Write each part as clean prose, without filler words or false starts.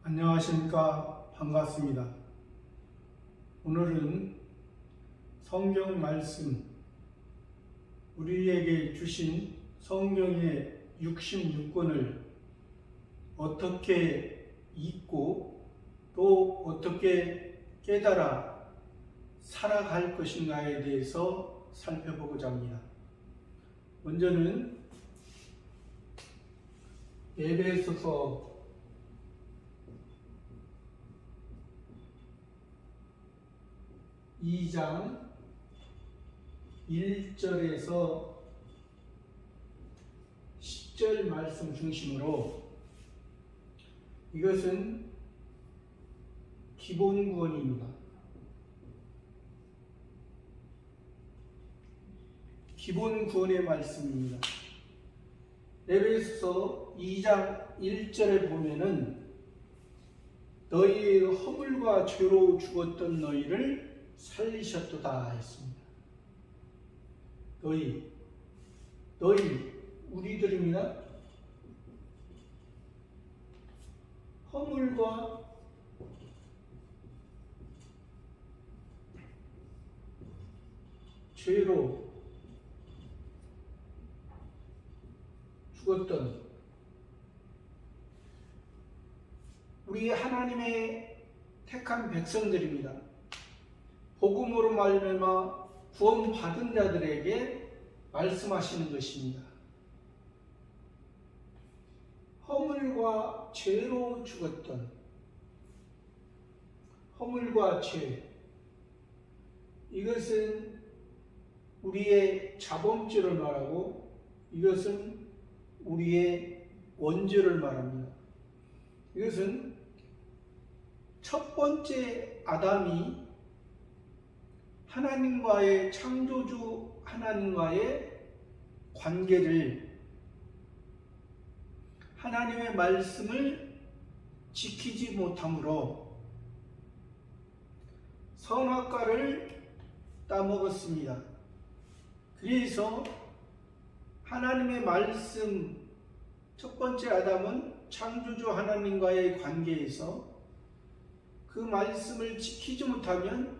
안녕하십니까. 반갑습니다. 오늘은 성경 말씀, 우리에게 주신 성경의 66권을 어떻게 읽고 또 어떻게 깨달아 살아갈 것인가에 대해서 살펴보고자 합니다. 먼저는 에베소서 2장 1절에서 10절 말씀 중심으로 이것은 기본 구원입니다. 기본 구원의 말씀입니다. 에베소서 2장 1절에 보면은 너희의 허물과 죄로 죽었던 너희를 살리셨도다 했습니다. 너희 우리들입니다. 허물과 죄로 죽었던 우리 하나님의 택한 백성들입니다. 복음으로 말미암아 구원받은 자들에게 말씀하시는 것입니다. 허물과 죄로 죽었던 허물과 죄, 이것은 우리의 자범죄를 말하고 이것은 우리의 원죄를 말합니다. 이것은 첫 번째 아담이 하나님과의 창조주 하나님과의 관계를 하나님의 말씀을 지키지 못함으로 선악과를 따먹었습니다. 그래서 하나님의 말씀, 첫 번째 아담은 창조주 하나님과의 관계에서 그 말씀을 지키지 못하면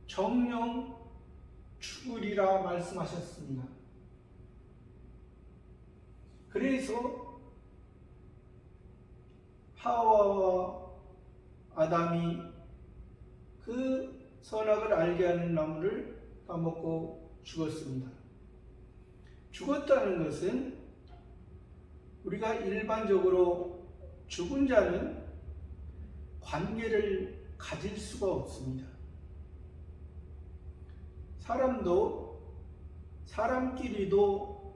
정령 죽으리라 말씀하셨습니다. 그래서 하와와 아담이 그 선악을 알게 하는 나무를 따먹고 죽었습니다. 죽었다는 것은 우리가 일반적으로 죽은 자는 관계를 가질 수가 없습니다. 사람끼리도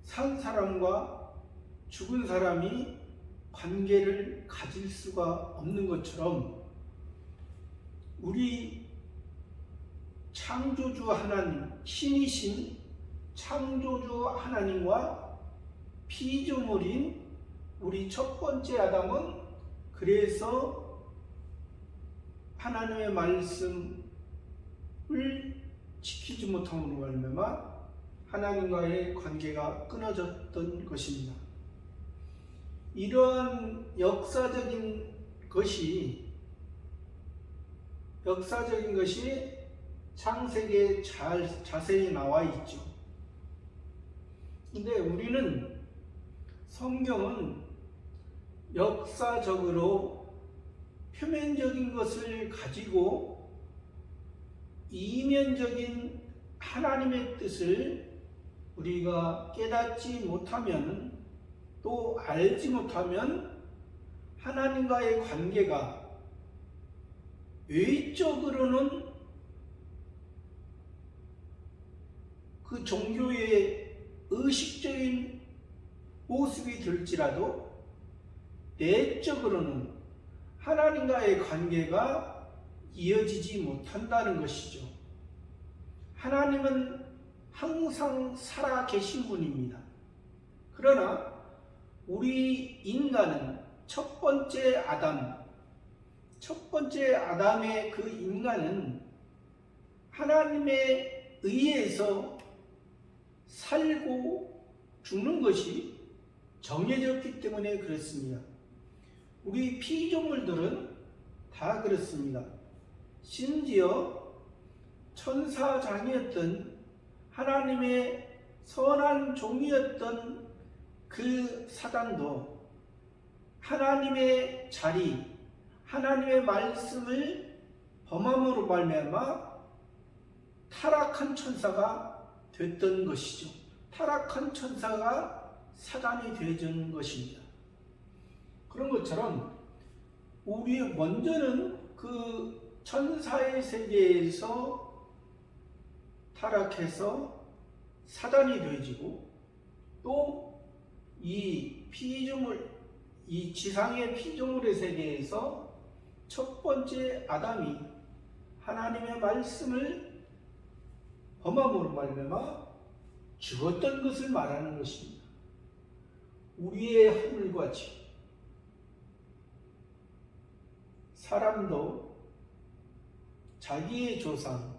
산 사람과 죽은 사람이 관계를 가질 수가 없는 것처럼 우리 창조주 하나님, 신이신 창조주 하나님과 피조물인 우리 첫 번째 아담은 그래서 하나님의 말씀을 지키지 못함으로 말미암아 하나님과의 관계가 끊어졌던 것입니다. 이러한 역사적인 것이 창세기에 자세히 나와 있죠. 근데 우리는 성경은 역사적으로 표면적인 것을 가지고 이면적인 하나님의 뜻을 우리가 깨닫지 못하면 또 알지 못하면 하나님과의 관계가 외적으로는 그 종교의 의식적인 모습이 될지라도 내적으로는 하나님과의 관계가 이어지지 못한다는 것이죠. 하나님은 항상 살아 계신 분입니다. 그러나 우리 인간은 첫 번째 아담의 그 인간은 하나님에 의해서 살고 죽는 것이 정해졌기 때문에 그렇습니다. 우리 피조물들은 다 그렇습니다. 심지어 천사장이었던 하나님의 선한 종이었던 그 사단도 하나님의 자리, 하나님의 말씀을 범함으로 말미암아 타락한 천사가 됐던 것이죠. 타락한 천사가 사단이 되어진 것입니다. 그런 것처럼 우리 먼저는 그 천사의 세계에서 타락해서 사단이 되어지고 또 이 피조물, 이 지상의 피조물의 세계에서 첫 번째 아담이 하나님의 말씀을 범함으로 말미암아 죽었던 것을 말하는 것입니다. 우리의 하늘과 지 사람도 자기의 조상,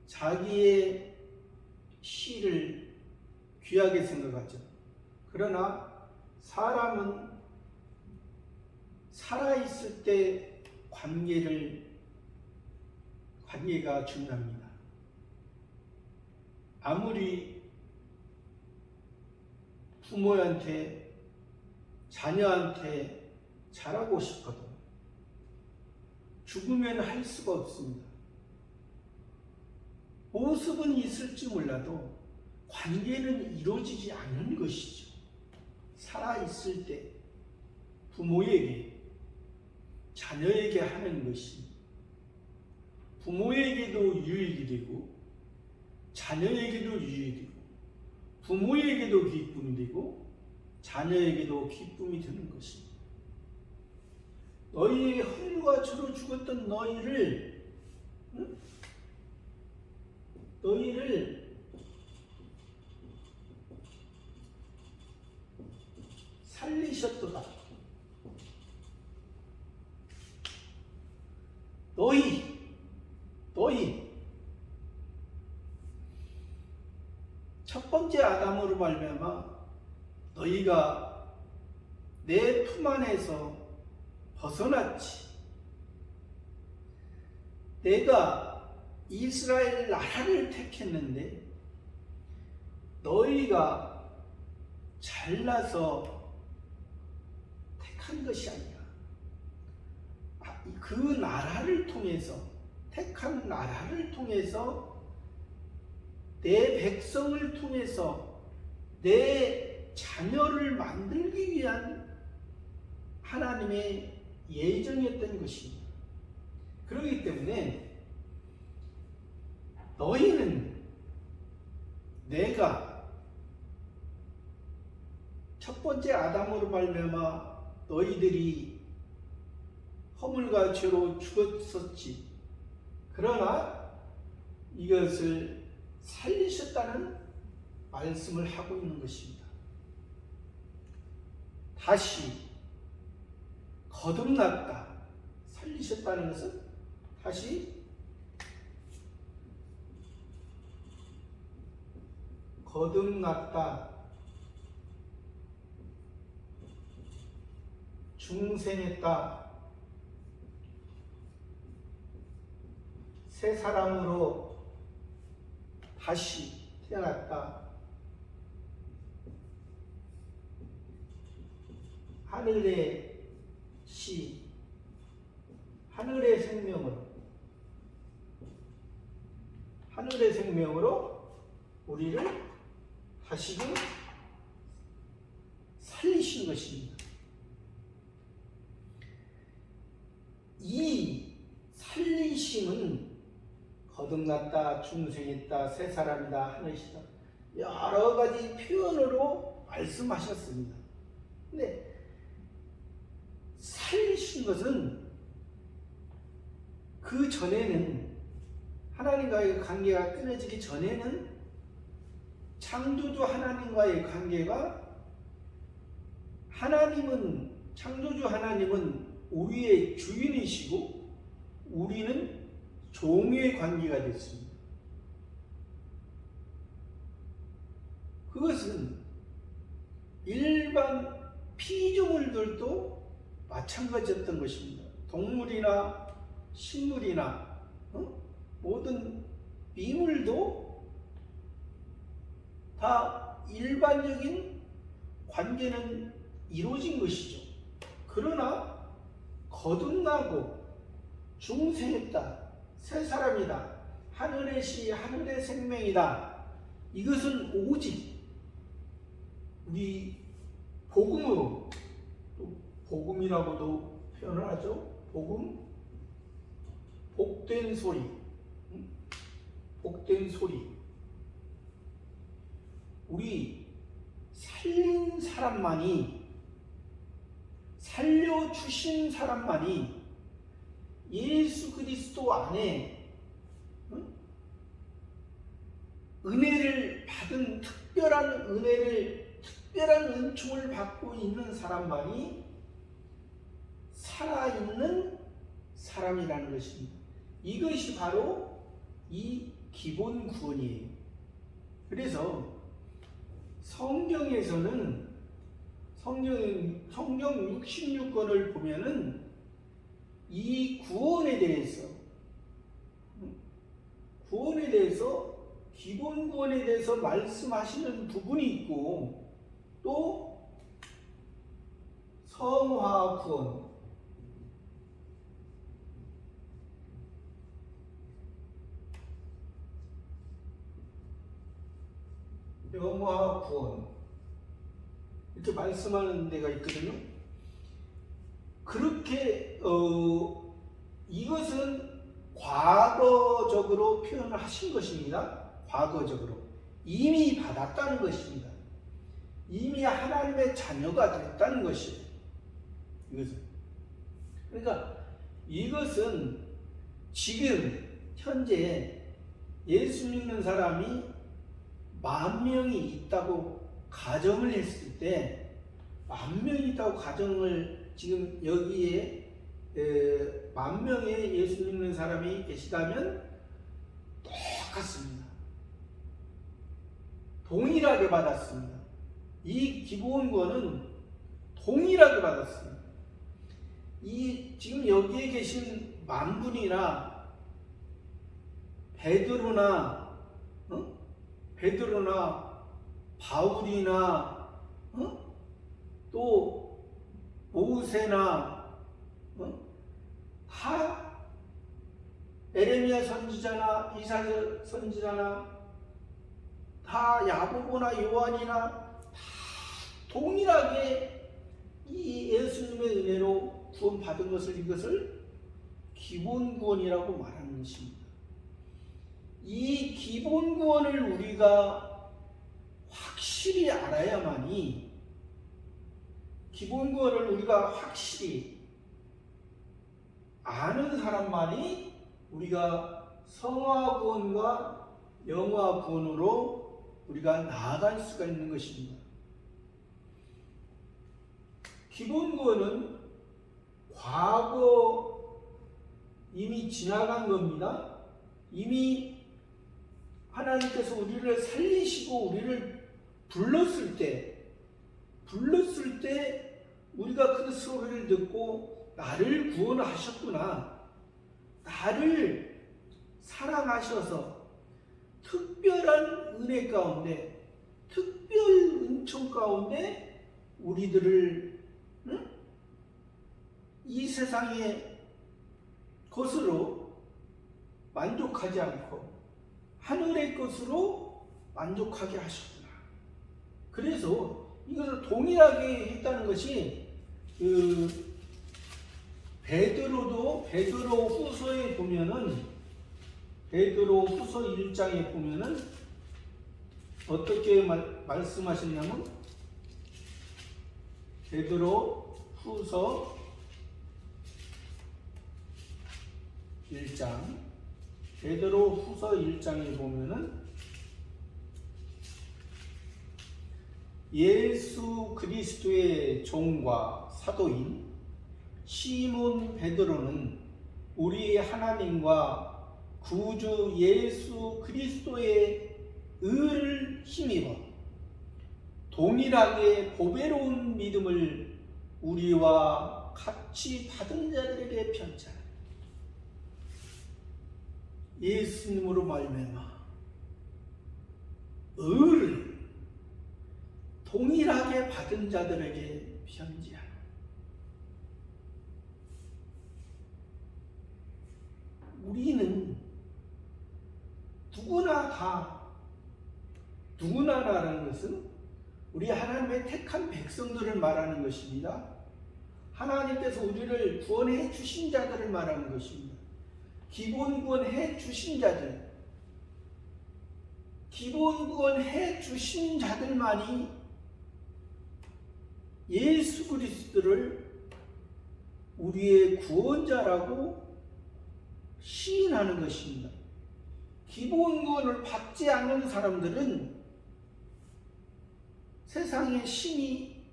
자기의 씨를 귀하게 생각하죠. 그러나 사람은 살아있을 때 관계가 중요합니다. 아무리 부모한테, 자녀한테 잘하고 싶어도 죽으면 할 수가 없습니다. 모습은 있을지 몰라도 관계는 이루어지지 않는 것이죠. 살아있을 때 부모에게, 자녀에게 하는 것이 부모에게도 유익이 되고 자녀에게도 유익이 되고 부모에게도 기쁨이 되고 자녀에게도 기쁨이 되는 것입니다. 너희의 흙과 주로 죽었던 너희를 살리셨도다. 너희 첫 번째 아담으로 말미암아 너희가 내 품 안에서 벗어났지. 내가 이스라엘 나라를 택했는데 너희가 잘나서 택한 것이 아니야. 그 나라를 통해서, 택한 나라를 통해서 내 백성을 통해서 내 자녀를 만들기 위한 하나님의 예정이었던 것입니다. 그렇기 때문에 너희는 내가 첫 번째 아담으로 말미암아 너희들이 허물과 죄로 죽었었지. 그러나 이것을 살리셨다는 말씀을 하고 있는 것입니다. 다시 거듭났다. 살리셨다는 것은 다시 거듭났다. 중생했다. 새 사람으로 다시 태어났다. 하늘의 씨, 하늘의 생명으로 우리를 다시금 살리신 것입니다. 이 살리심은 거듭났다, 중생했다, 새 사람이다, 하늘이다, 여러 가지 표현으로 말씀하셨습니다. 근데 살리신 것은 그 전에는 하나님과의 관계가 끊어지기 전에는 창조주 하나님과의 관계가 창조주 하나님은 우리의 주인이시고 우리는 종의 관계가 됐습니다. 그것은 일반 피조물들도 마찬가지였던 것입니다. 동물이나 식물이나 모든 미물도 다 일반적인 관계는 이루어진 것이죠. 그러나 거듭나고 중생했다, 새 사람이다, 하늘의 시, 하늘의 생명이다. 이것은 오직 우리 복음으로, 또 복음이라고도 표현을 하죠. 복음, 복된 소리, 복된 소리. 우리 살린 사람만이, 살려주신 사람만이 예수 그리스도 안에 은혜를 받은 특별한 은혜를, 특별한 은총을 받고 있는 사람만이 살아있는 사람이라는 것입니다. 이것이 바로 이 기본 구원이에요. 그래서 성경에서는 성경 66권을 보면은 이 구원에 대해서 기본 구원에 대해서 말씀하시는 부분이 있고, 또 성화 구원, 영화 구원, 이렇게 말씀하는 데가 있거든요. 그렇게 이것은 과거적으로 표현을 하신 것입니다. 과거적으로 이미 받았다는 것입니다. 이미 하나님의 자녀가 됐다는 것이에요. 그러니까 이것은 지금 현재 예수 믿는 사람이 10,000명이 있다고 가정을 했을 때, 10,000명이 있다고 가정을, 지금 여기에 10,000명의 예수 믿는 사람이 계시다면 똑같습니다. 동일하게 받았습니다. 이 기본권은 동일하게 받았습니다. 이 지금 여기에 계신 만분이나 베드로나 바울이나 또 모세나 다 에레미야 선지자나 이사야 선지자나 다 야고보나 요한이나 다 동일하게 이 예수님의 은혜로 구원받은 것을, 이것을 기본 구원이라고 말하는 것입니다. 이 기본 구원을 우리가 확실히 알아야만이, 기본 구원을 우리가 확실히 아는 사람만이 우리가 성화 구원과 영화 구원으로 우리가 나아갈 수가 있는 것입니다. 기본 구원은 과거 이미 지나간 겁니다. 이미 하나님께서 우리를 살리시고 우리를 불렀을 때 우리가 그 소리를 듣고 나를 구원하셨구나, 나를 사랑하셔서 특별한 은혜 가운데, 특별 은총 가운데 우리들을 이 세상의 것으로 만족하지 않고 하늘의 것으로 만족하게 하셨구나. 그래서 이것을 동일하게 했다는 것이, 베드로 후서에 보면은, 베드로 후서 1장에 보면은 어떻게 말씀하셨냐면, 베드로 후서 1장, 베드로 후서 1장에 보면은 예수 그리스도의 종과 사도인 시몬 베드로는 우리 하나님과 구주 예수 그리스도의 의를 힘입어 동일하게 보배로운 믿음을 우리와 같이 받은 자들에게 편지하라. 예수님으로 말미암아 의를 동일하게 받은 자들에게 편지하라. 우리는 누구나라는 것은 우리 하나님의 택한 백성들을 말하는 것입니다. 하나님께서 우리를 구원해 주신 자들을 말하는 것입니다. 기본 구원해 주신 자들, 기본 구원해 주신 자들만이 예수 그리스도를 우리의 구원자라고 시인하는 것입니다. 기본 구원을 받지 않는 사람들은 세상에 신이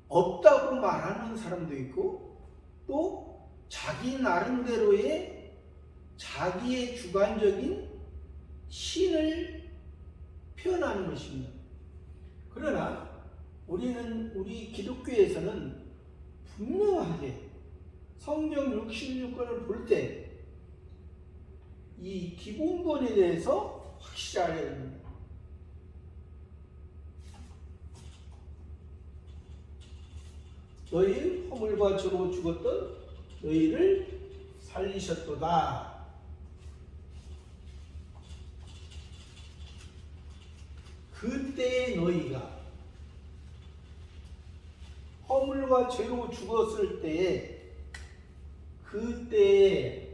없다고 말하는 사람도 있고, 또 자기 나름대로의 자기의 주관적인 신을 표현하는 것입니다. 그러나 우리 기독교에서는 분명하게 성경 66권을 볼 때 이 기본권에 대해서 확실히 알아야 됩니다. 너희 허물과 죄로 죽었던 너희를 살리셨도다. 그때의 너희가 허물과 죄로 죽었을 때에 그때의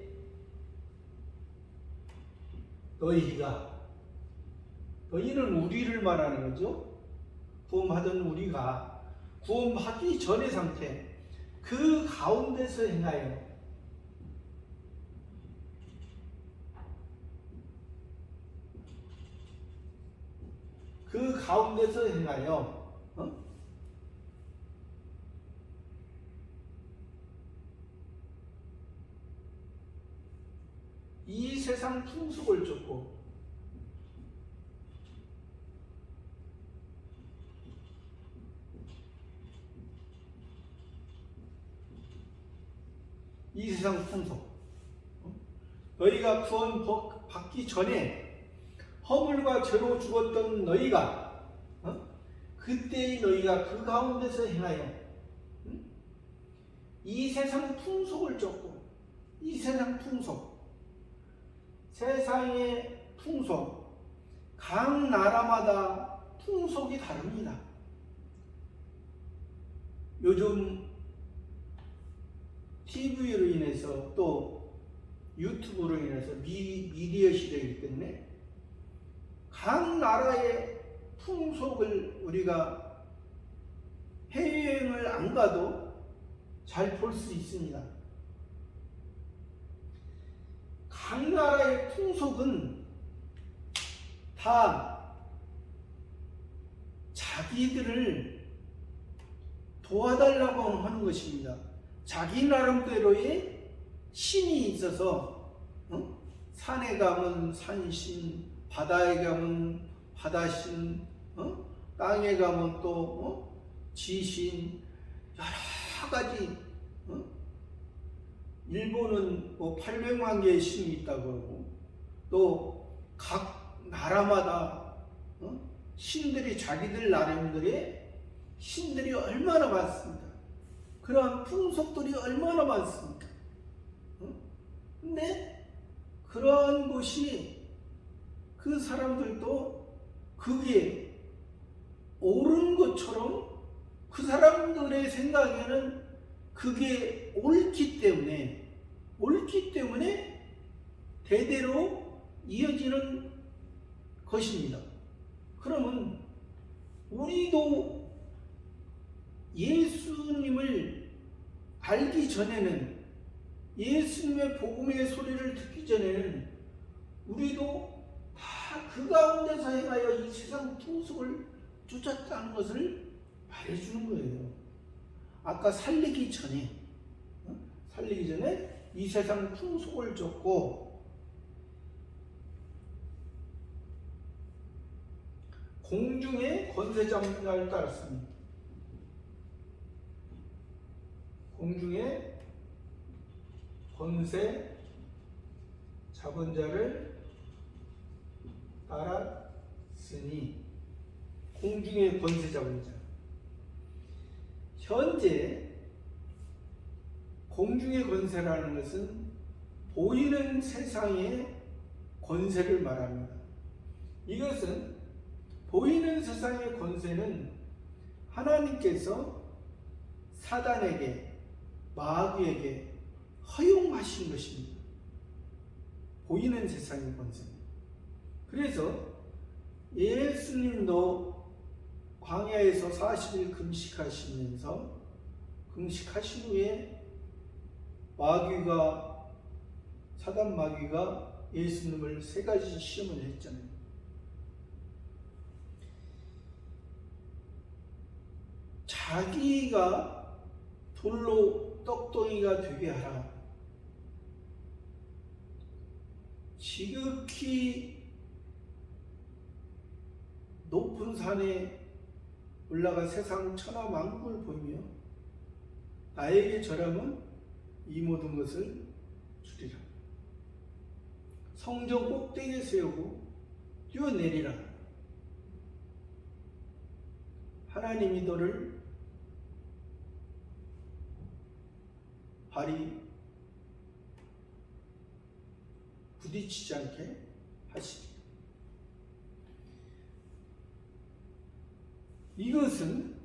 너희는 우리를 말하는 거죠. 구원받은 우리가 구원받기 전의 상태, 그 가운데서 행하여 이 세상 풍속을 쫓고 이 세상 풍속, 너희가 구원 받기 전에 허물과 죄로 죽었던 너희가 그때의 너희가 그 가운데서 행하여 이 세상 풍속을 쫓고, 이 세상 풍속, 세상의 풍속, 각 나라마다 풍속이 다릅니다. 요즘 TV로 인해서 또 유튜브로 인해서 미디어 시대이기 때문에 각 나라의 풍속을 우리가 해외여행을 안 가도 잘 볼 수 있습니다. 각 나라의 풍속은 다 자기들을 도와달라고 하는 것입니다. 자기 나름대로의 신이 있어서 산에 가면 산신, 바다에 가면 바다신, 땅에 가면 또 지신, 여러 가지. 일본은 800만 개의 신이 있다고 하고, 또 각 나라마다 신들이 자기들 나름대로의 신들이 얼마나 많습니다. 그러한 풍속들이 얼마나 많습니까? 근데 그러한 것이 그 사람들도 그게 옳은 것처럼 그 사람들의 생각에는 그게 옳기 때문에 대대로 이어지는 것입니다. 그러면 우리도 예수님을 알기 전에는, 예수님의 복음의 소리를 듣기 전에는 우리도 다 그 가운데서 행하여 이 세상 풍속을 쫓았다는 것을 말해주는 거예요. 아까 살리기 전에 이 세상 풍속을 쫓고 공중의 권세 잡은 자를 따랐습니다. 공중의 권세 잡은 자를 따랐으니, 공중의 권세 잡은 자. 현재 공중의 권세라는 것은 보이는 세상의 권세를 말합니다. 이것은 보이는 세상의 권세는 하나님께서 사단에게, 마귀에게 허용하신 것입니다. 보이는 세상의 권세는. 그래서 예수님도 광야에서 40일 금식하시면서 금식하신 후에 사단 마귀가 예수님을 3가지 시험을 했잖아요. 자기가 돌로 떡덩이가 되게 하라. 지극히 높은 산에 올라가 세상 천하 만국을 보이며 나에게 절하면 이 모든 것을 주리라. 성전 꼭대기에 세우고 뛰어내리라. 하나님이 너를 발이 부딪히지 않게 하시리. 이것은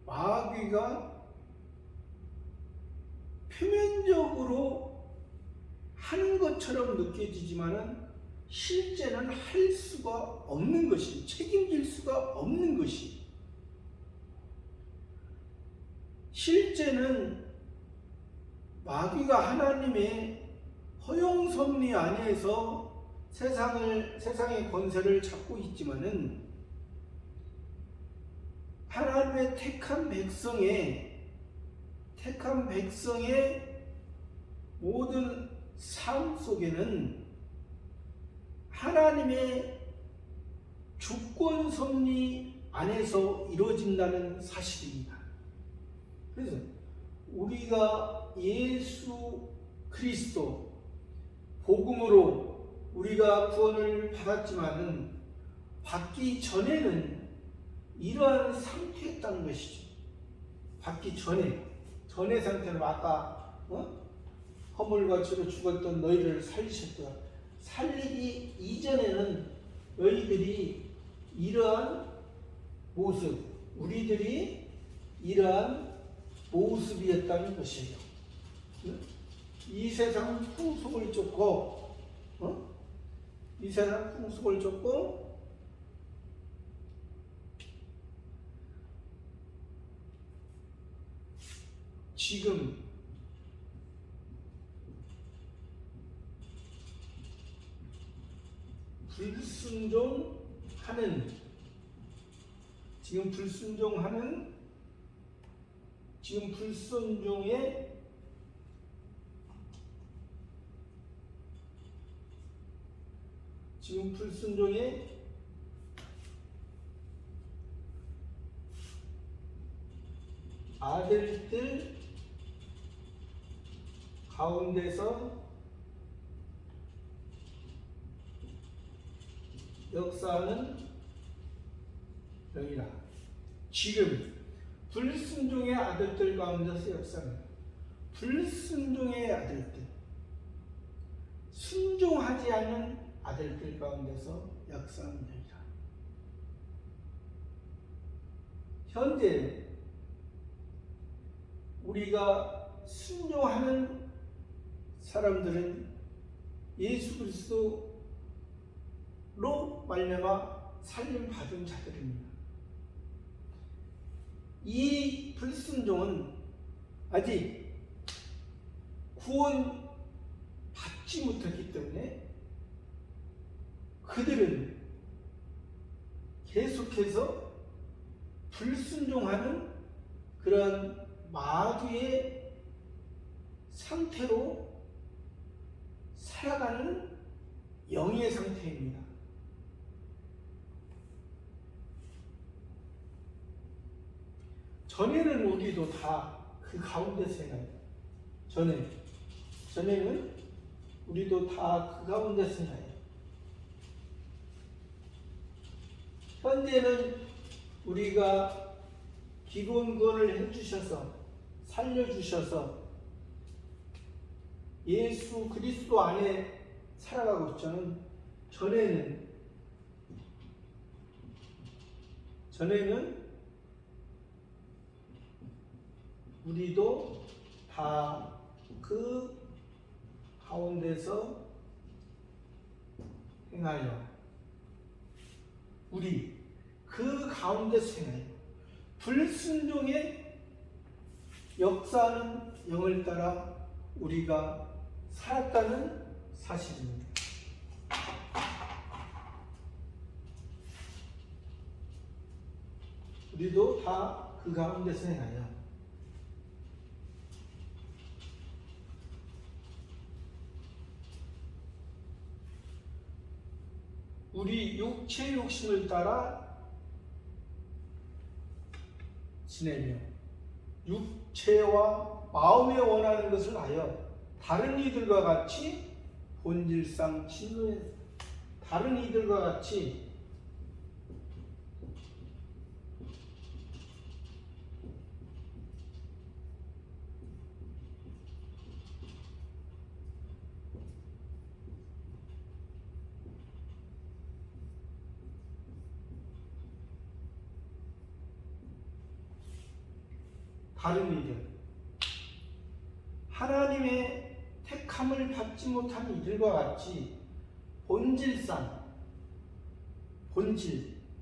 마귀가 표면적으로 하는 것처럼 느껴지지만은 실제는 할 수가 없는 것이, 책임질 수가 없는 것이, 실제는 마귀가 하나님의 허용 섭리 안에서 세상의 권세를 잡고 있지만은 하나님의 택한 백성의 모든 삶 속에는 하나님의 주권 섭리 안에서 이루어진다는 사실입니다. 그래서 우리가 예수 그리스도 복음으로 우리가 구원을 받았지만은 받기 전에는 이러한 상태였다는 것이죠. 받기 전의 상태는 아까 허물과 죄로 죽었던 너희를 살리셨다. 살리기 이전에는 너희들이 이러한 모습, 우리들이 이러한 모습이었다는 것이에요. 이 세상 풍속을 쫓고, 이 세상 풍속을 쫓고 지금 불순종의 아들들 가운데서 역사하는 영이라. 지금 불순종의 아들들 가운데서 역사하는, 불순종의 아들들, 순종하지 않는 아들들 가운데서 역사하는 영이라. 현재 우리가 순종하는 사람들은 예수 그리스도로 말미암아 살림 받은 자들입니다. 이 불순종은 아직 구원 받지 못했기 때문에 그들은 계속해서 불순종하는 그런 마귀의 상태로 살아가는 영의 상태입니다. 전에는 우리도 다 그 가운데서 행하여. 전에는 우리도 다 그 가운데서 행하여. 현재는 우리가 기본권을 해주셔서 살려주셔서 예수 그리스도 안에 살아가고 있잖아요. 전에는 우리도 다 그 가운데서 행하여 우리 그 가운데서 행하여 불순종의 역사하는 영을 따라 우리가 살았다는 사실입니다. 우리도 다 그 가운데서 행하여 우리 육체의 욕심을 따라 지내며 육체와 마음에 원하는 것을 하여 다른 이들과 같이 본질상 진노에 다른 이들과 같이 다른 이들, 하나님의 택함을 받지 못한 이들과 같이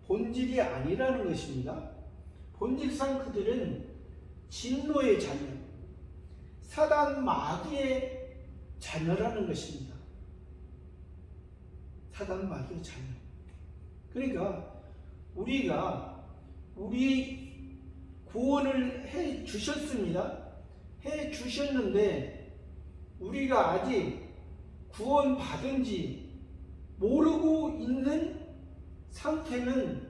본질이 아니라는 것입니다. 본질상 그들은 진노의 자녀, 사단 마귀의 자녀라는 것입니다. 사단 마귀의 자녀. 그러니까 우리 구원을 해 주셨습니다. 해 주셨는데 우리가 아직 구원 받은지 모르고 있는 상태는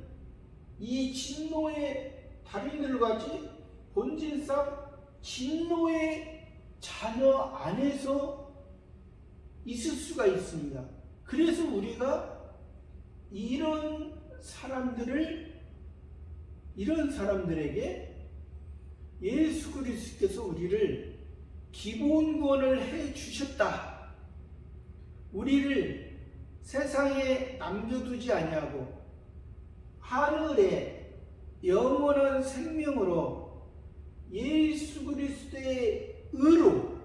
이 진노의 달인들같이 본질상 진노의 자녀 안에서 있을 수가 있습니다. 그래서 우리가 이런 사람들에게 예수 그리스도께서 우리를 기본권을 해 주셨다. 우리를 세상에 남겨두지 아니하고 하늘의 영원한 생명으로 예수 그리스도의 의로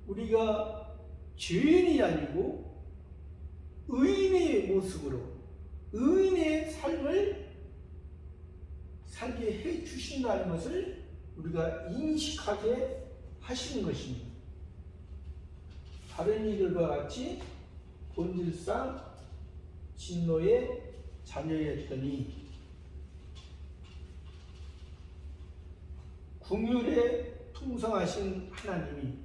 우리가 죄인이 아니고 의인의 모습으로 의인의 삶을 살게 해 주신다는 것을 우리가 인식하게 하시는 것입니다. 다른 이들과 같이 본질상 진노의 자녀였더니 긍휼에 풍성하신 하나님이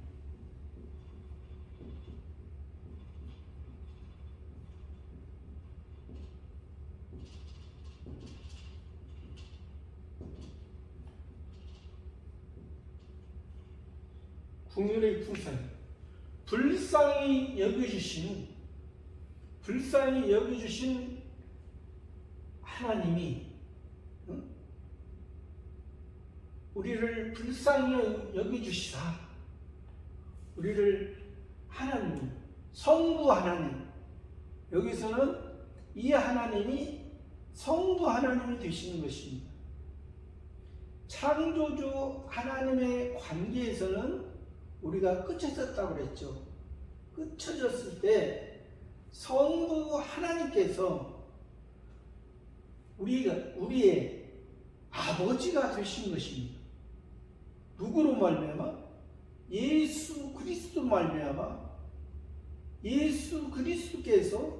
긍휼의 풍성 불쌍히 여겨주신 하나님이 우리를 불쌍히 여겨주시사 우리를 하나님 성부 하나님 여기서는 이 하나님이 성부 하나님이 되시는 것입니다. 창조주 하나님의 관계에서는 우리가 끝쳐졌다고 그랬죠. 끝쳐졌을 때 성부 하나님께서 우리의 아버지가 되신 것입니다. 누구로 말미암아? 예수 그리스도 말미암아 예수 그리스도께서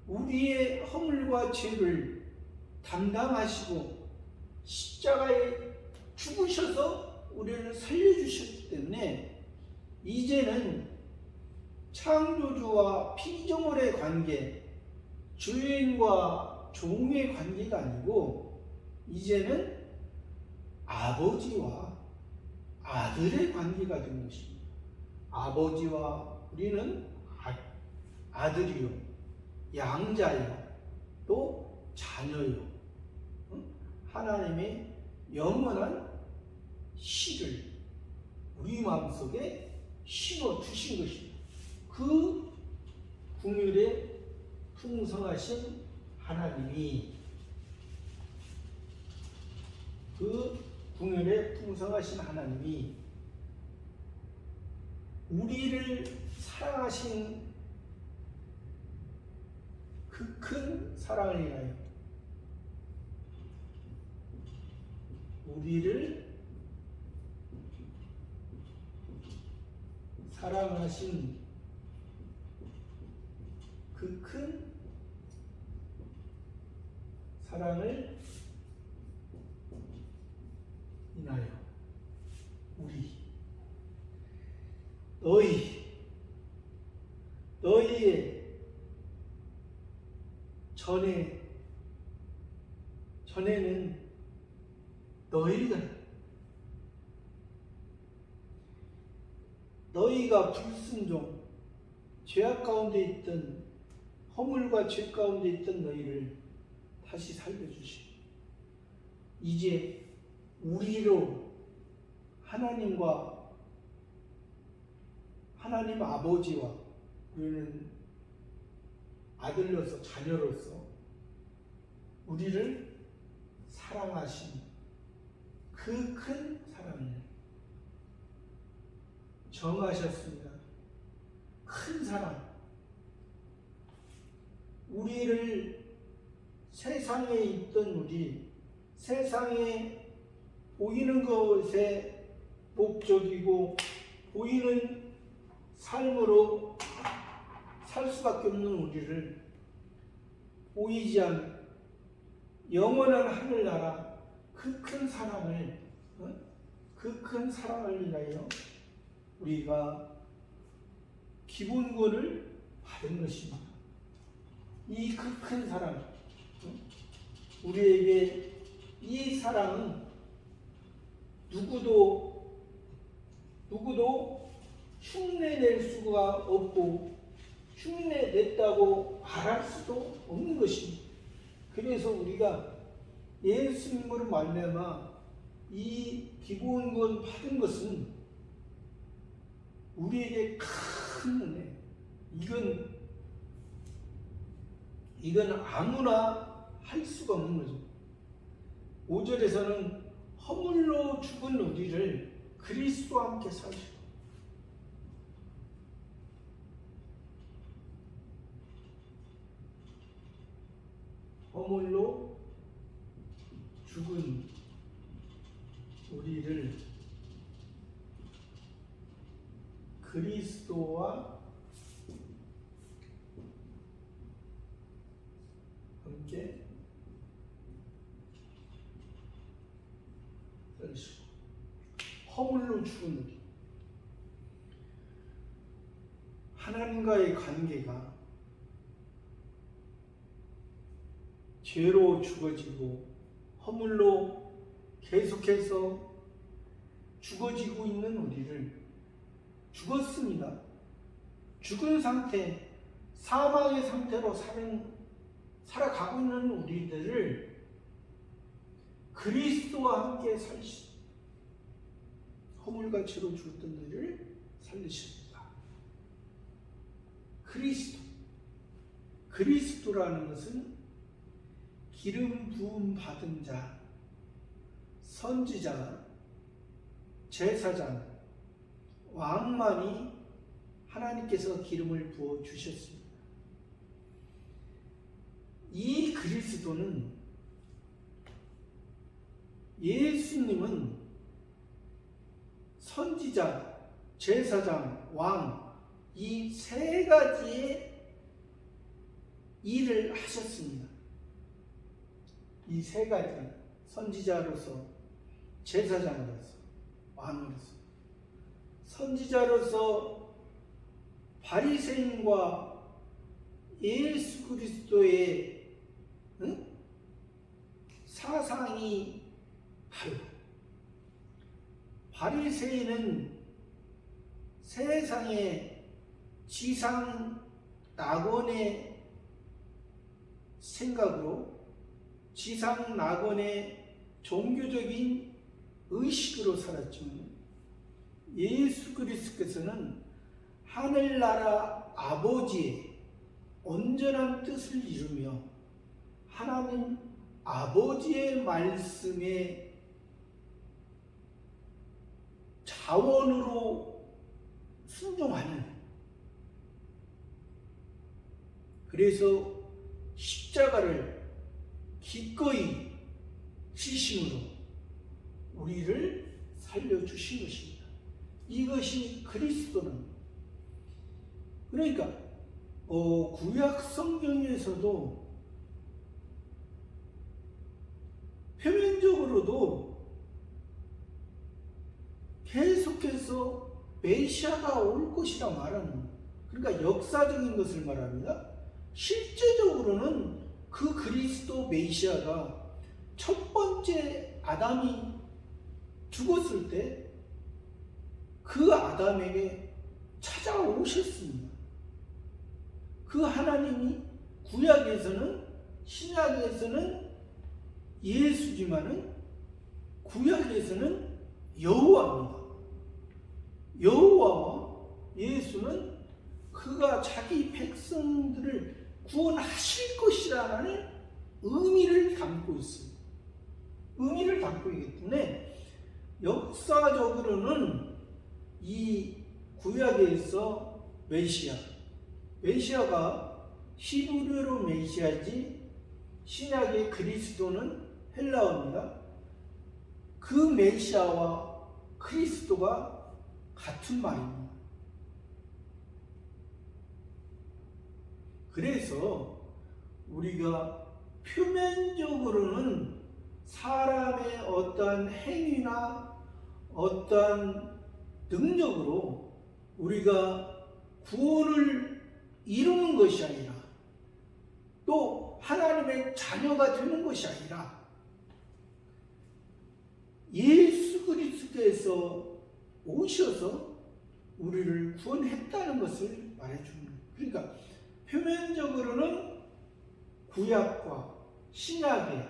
우리의 허물과 죄를 담당하시고 십자가에 죽으셔서 우리를 살려주셨기 때문에 이제는 창조주와 피조물의 관계, 주인과 종의 관계가 아니고 이제는 아버지와 아들의 관계가 된 것입니다. 아버지와 우리는 아들이요, 양자요, 또 자녀요. 하나님의 영원한 씨를 우리 마음속에 심어 주신 것입니다. 그 긍휼에 풍성하신 하나님이, 그 긍휼에 풍성하신 하나님이 우리를 사랑하신 그 큰 사랑을 인하여 우리를 사랑하신 그 큰 사랑을 인하여 너희의 전에는 너희가 불순종, 죄악 가운데 있던, 허물과 죄 가운데 있던 너희를 다시 살려주시고 이제 우리로 하나님과 하나님 아버지와 우리는 아들로서, 자녀로서 우리를 사랑하신 그 큰 사랑을 정하셨습니다. 큰 사랑. 우리를 세상에 있던 우리, 세상에 보이는 것에 목적이고 보이는 삶으로 살 수밖에 없는 우리를 보이지 않는 영원한 하늘나라 그 큰 사랑을, 그 큰 사랑을 인하여 우리가 기본권을 받은 것입니다. 이 그 큰 사랑, 우리에게 이 사랑은 누구도 흉내낼 수가 없고 흉내냈다고 말할 수도 없는 것입니다. 그래서 우리가 예수님으로 말미암아 이 기본권 받은 것은 우리에게 큰 은혜. 이건 아무나 할 수가 없는 거죠. 5절에서는 허물로 죽은 우리를 그리스도와 함께 사시고, 허물로 죽은 우리를 그리스도와 함께 살리시고, 허물로 죽은 우리, 하나님과의 관계가 죄로 죽어지고 허물로 계속해서 죽어지고 있는 우리를, 죽었습니다. 죽은 상태, 사망의 상태로 살아가고 있는 우리들을 그리스도와 함께 살리십니다. 허물과 죄로 죽었던 우리를 살리십니다. 그리스도라는 것은 기름 부음 받은 자, 선지자, 제사장, 왕만이 하나님께서 기름을 부어 주셨습니다. 이 그리스도는, 예수님은 선지자, 제사장, 왕, 이 세 가지의 일을 하셨습니다. 이 세 가지, 선지자로서, 제사장으로서, 왕으로서. 선지자로서 바리새인과 예수 그리스도의 사상이 다르다. 바리새인은 세상의 지상 낙원의 생각으로 지상 낙원의 종교적인 의식으로 살았지만 예수 그리스도께서는 하늘나라 아버지의 온전한 뜻을 이루며 하나님 아버지의 말씀에 자원으로 순종하는, 그래서 십자가를 기꺼이 지심으로 우리를 살려주신 것입니다. 이것이 그리스도는, 그러니까 구약 성경에서도 표면적으로도 계속해서 메시아가 올 것이라 말하는, 그러니까 역사적인 것을 말합니다. 실제적으로는 그 그리스도 메시아가 첫 번째 아담이 죽었을 때 그 아담에게 찾아오셨습니다. 그 하나님이 구약에서는, 신약에서는 예수지만은 구약에서는 여호와입니다. 여호와와 예수는 그가 자기 백성들을 구원하실 것이라는 의미를 담고 있습니다. 의미를 담고 있기 때문에 역사적으로는 이 구약에서 메시아가 히브리어로 메시아지 신약의 그리스도는 헬라어입니다. 그 메시아와 그리스도가 같은 말입니다. 그래서 우리가 표면적으로는 사람의 어떠한 행위나 어떠한 능력으로 우리가 구원을 이루는 것이 아니라, 또 하나님의 자녀가 되는 것이 아니라 예수 그리스도께서 오셔서 우리를 구원했다는 것을 말해줍니다. 그러니까 표면적으로는 구약과 신약의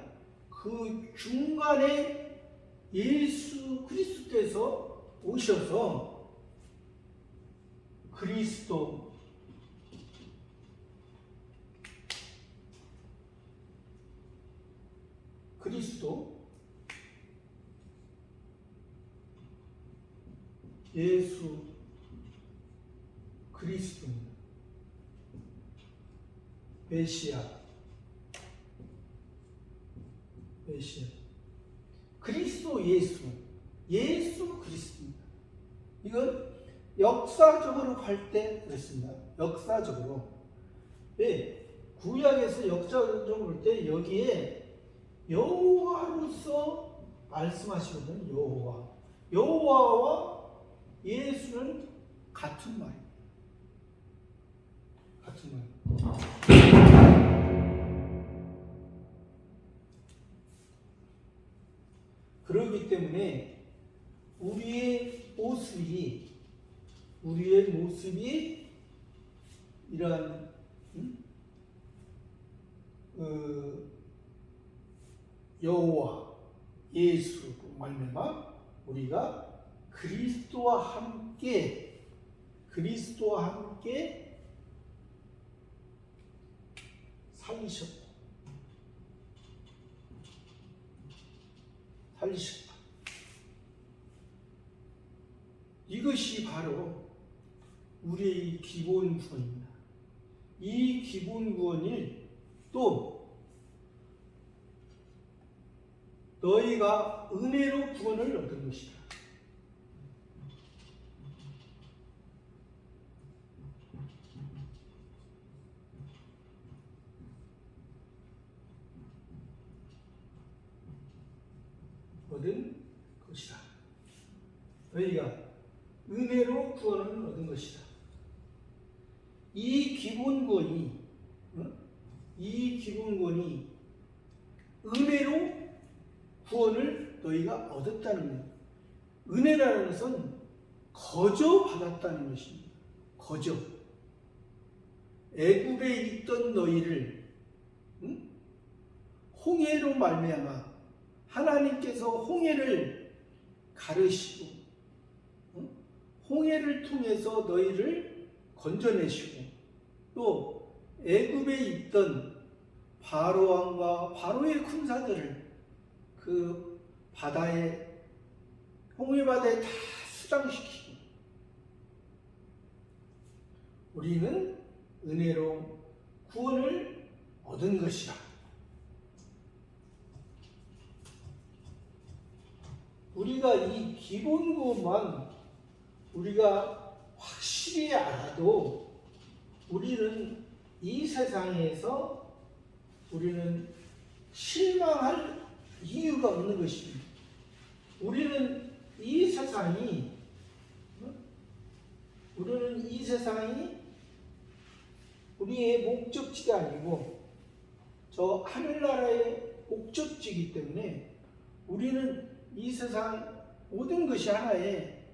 그 중간에 예수 그리스도께서 오셔서 그리스도, 예수 그리스도입니다. 메시아, 그리스도 예수 그리스도입니다. 이건 역사적으로 할 때 그랬습니다. 역사적으로. 왜? 구약에서 역사적으로 볼 때 여기에 여호와로서 말씀하시거든요. 여호와와 예수는 같은 말입니다. 같은 말. 그렇기 때문에 우리의 모습이 이러한 여호와 예수 말미암아 우리가 그리스도와 함께 살리셨다. 이것이 바로 우리의 기본 구원입니다. 이 기본 구원이 또 너희가 은혜로 구원을 얻은 것이다. 너희가 은혜로 구원을 얻은 것이다. 이 기본 구원이 은혜로 구원을 너희가 얻었다는 거예요. 은혜라는 것은 거저 받았다는 것입니다. 거저. 애굽에 있던 너희를 홍해로 말미암아 하나님께서 홍해를 가르시고 홍해를 통해서 너희를 건져내시고 또 애굽에 있던 바로 왕과 바로의 군사들을 그 바다에 홍해 바다에 다 수장시키고 우리는 은혜로 구원을 얻은 것이라. 우리가 이 기본 구원만 우리가 확실히 알아도 우리는 이 세상에서 우리는 실망할 이유가 없는 것입니다. 우리는 이 세상이 우리의 목적지가 아니고 저 하늘나라의 목적지이기 때문에 우리는 이 세상 모든 것이 하나의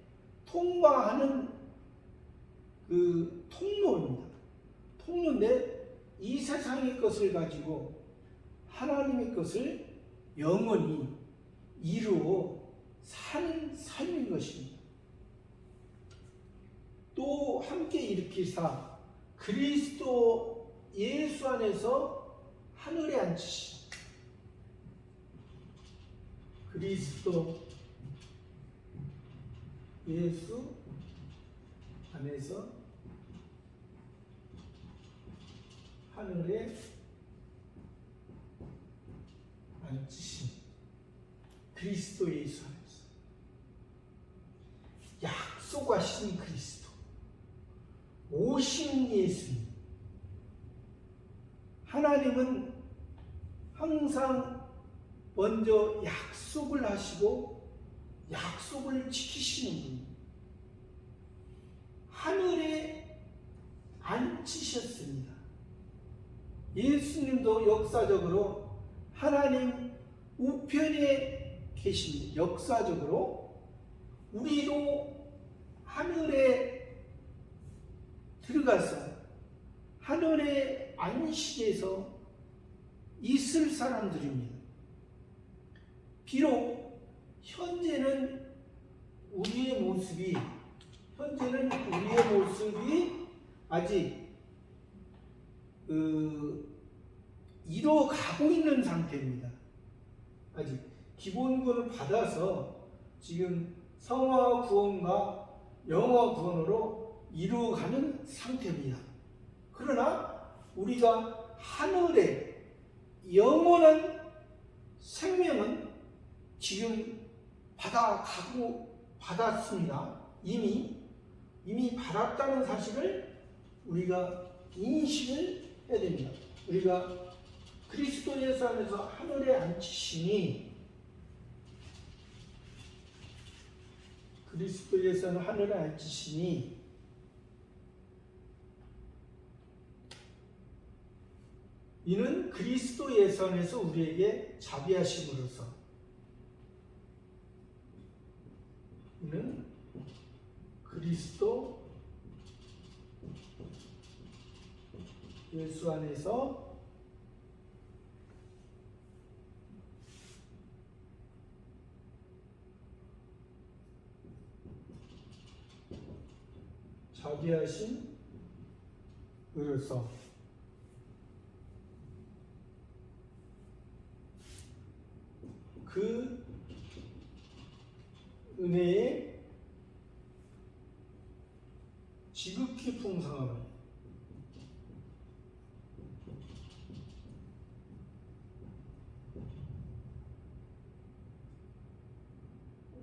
통과하는 그 통로입니다. 통로인데 이 세상의 것을 가지고 하나님의 것을 영원히 이루어 사는 삶인 것입니다. 또 함께 일으키사 그리스도 예수 안에서 하늘에 앉으시. 그리스도 예수 안에서 하늘에 앉으신 그리스도 예수 안에서 약속하신 그리스도 오신 예수님. 하나님은 항상 먼저 약속을 하시고 약속을 지키시는 분입니다. 하늘에 앉히셨습니다. 예수님도 역사적으로 하나님 우편에 계십니다. 역사적으로 우리도 하늘에 들어가서 하늘의 안식에서 있을 사람들입니다. 비록 현재는 우리의 모습이 아직 이뤄가고 있는 상태입니다. 아직 기본구원을 받아서 지금 성화 구원과 영화 구원으로 이루어가는 상태입니다. 그러나 우리가 하늘의 영원한 생명은 지금 받았습니다. 이미 받았다는 사실을 우리가 인식을 해야 됩니다. 우리가 그리스도 예수 안에서 하늘에 앉히시니 그리스도 예수는 하늘에 앉히시니 이는 그리스도 예수 안에서 우리에게 자비하심으로써 이는 그리스도 예수 안에서 자비하심으로써 그 은혜의 지극히 풍성함을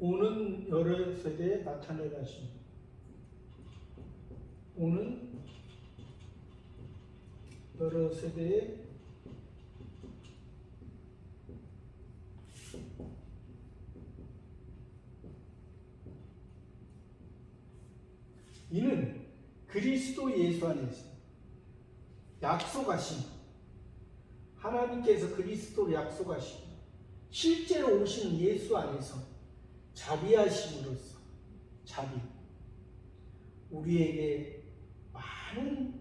오는 여러 세대에 나타내라 하십니다. 오는 여러 세대에 이는 그리스도 예수 안에서 약속하신 하나님께서 그리스도를 약속하시고 실제로 오신 예수 안에서 자비하심으로써 우리에게 많은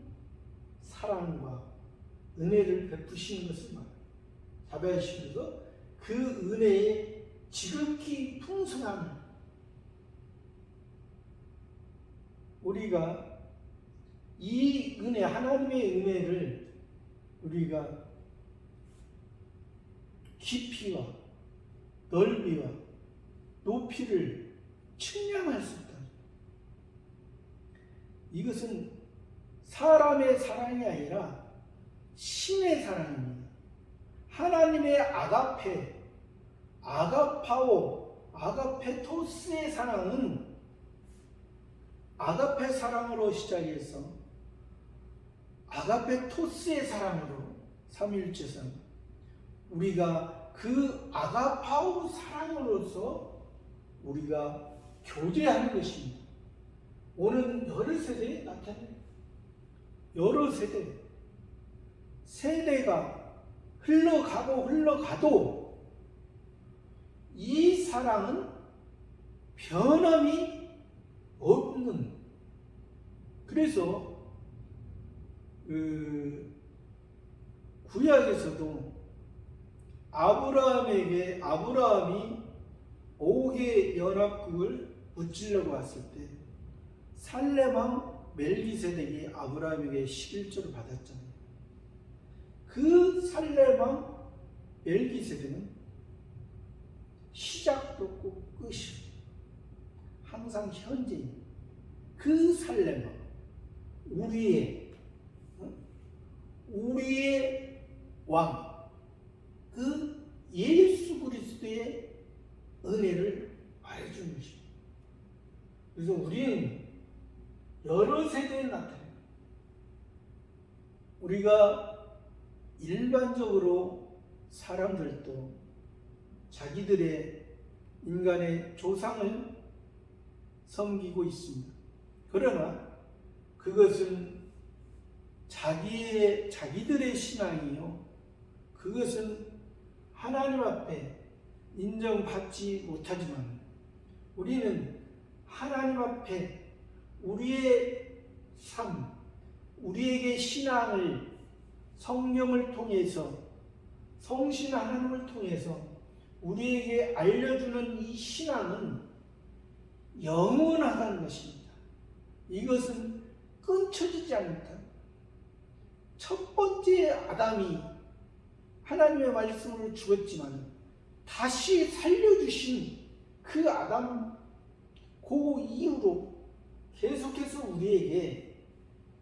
사랑과 은혜를 베푸시는 것을 말합니다. 자비하심으로써 그 은혜의 지극히 풍성함을 우리가 이 은혜, 하나님의 은혜를 우리가 깊이와 넓이와 높이를 측량할 수 있다. 이것은 사람의 사랑이 아니라 신의 사랑입니다. 하나님의 아가파오, 아가페토스의 사랑은 아가페 사랑으로 시작해서 아가페토스의 사랑으로 삼위일체상 우리가 그 아가파오 사랑으로서 우리가 교제하는 것입니다. 오는 여러 세대에 나타나요. 여러 세대가 흘러가도 이 사랑은 변함이 없는, 그래서 구약에서도 아브라함이 5개 연합국을 무찌려고 왔을 때 살렘왕 멜기세덱이 아브라함에게 11조를 받았잖아요. 그 살렘왕 멜기세덱은 시작도 없고 끝이 항상 현재인 그 살렘왕, 우리의 왕, 그 예수 그리스도의 은혜를 말해주는 것입니다. 그래서 우리는 여러 세대에 나타나요. 우리가 일반적으로 사람들도 자기들의 인간의 조상을 섬기고 있습니다. 그러나 그것은 자기들의 신앙이요, 그것은 하나님 앞에 인정받지 못하지만 우리는 하나님 앞에 우리의 삶, 우리에게 신앙을 성령을 통해서, 성신 하나님을 통해서 우리에게 알려주는 이 신앙은 영원하다는 것입니다. 이것은 끊쳐지지 않는다. 첫 번째 아담이 하나님의 말씀을 죽었지만 다시 살려주신 그 아담, 그 이후로 계속해서 우리에게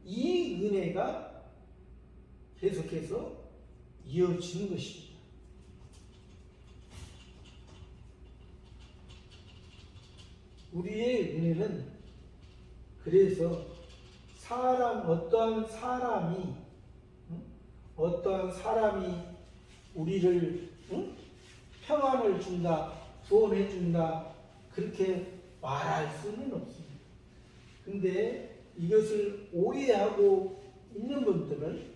이 은혜가 계속해서 이어지는 것입니다. 우리의 은혜는 그래서 어떠한 사람이 우리를 평안을 준다, 구원해 준다, 그렇게 말할 수는 없습니다. 근데 이것을 오해하고 있는 분들은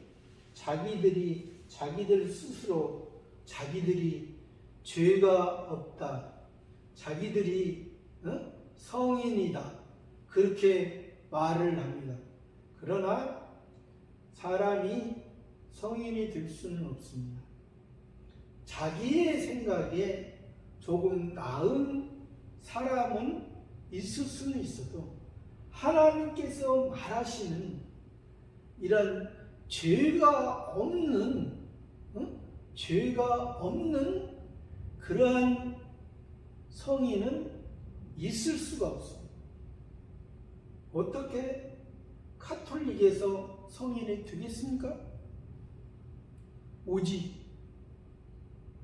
자기들 스스로 자기들이 죄가 없다, 자기들이 성인이다, 그렇게 말을 합니다. 그러나 사람이 성인이 될 수는 없습니다. 자기의 생각에 조금 나은 사람은 있을 수는 있어도 하나님께서 말하시는 이런 죄가 없는 그러한 성인은 있을 수가 없습니다. 어떻게 카톨릭에서 성인이 되겠습니까? 오직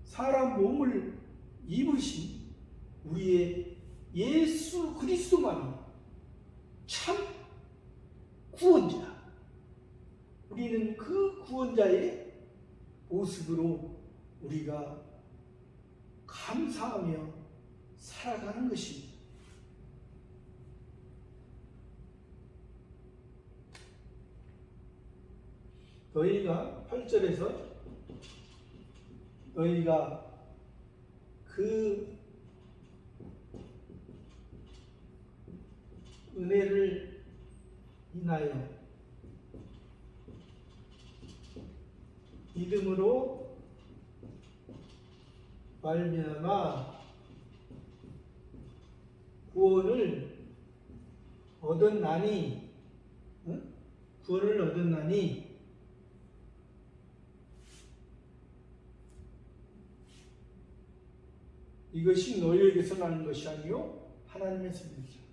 사람 몸을 입으신 우리의 예수 그리스도만이 참 구원자. 우리는 그 구원자의 모습으로 우리가 감사하며 살아가는 것입니다. 너희가 8절에서 너희가 그 은혜를 인하여 믿음으로 말미암아 구원을 얻었나니, 구원을 얻었나니 이것이 너희에게서 나는 것이 아니요 하나님에서 나는 것이라.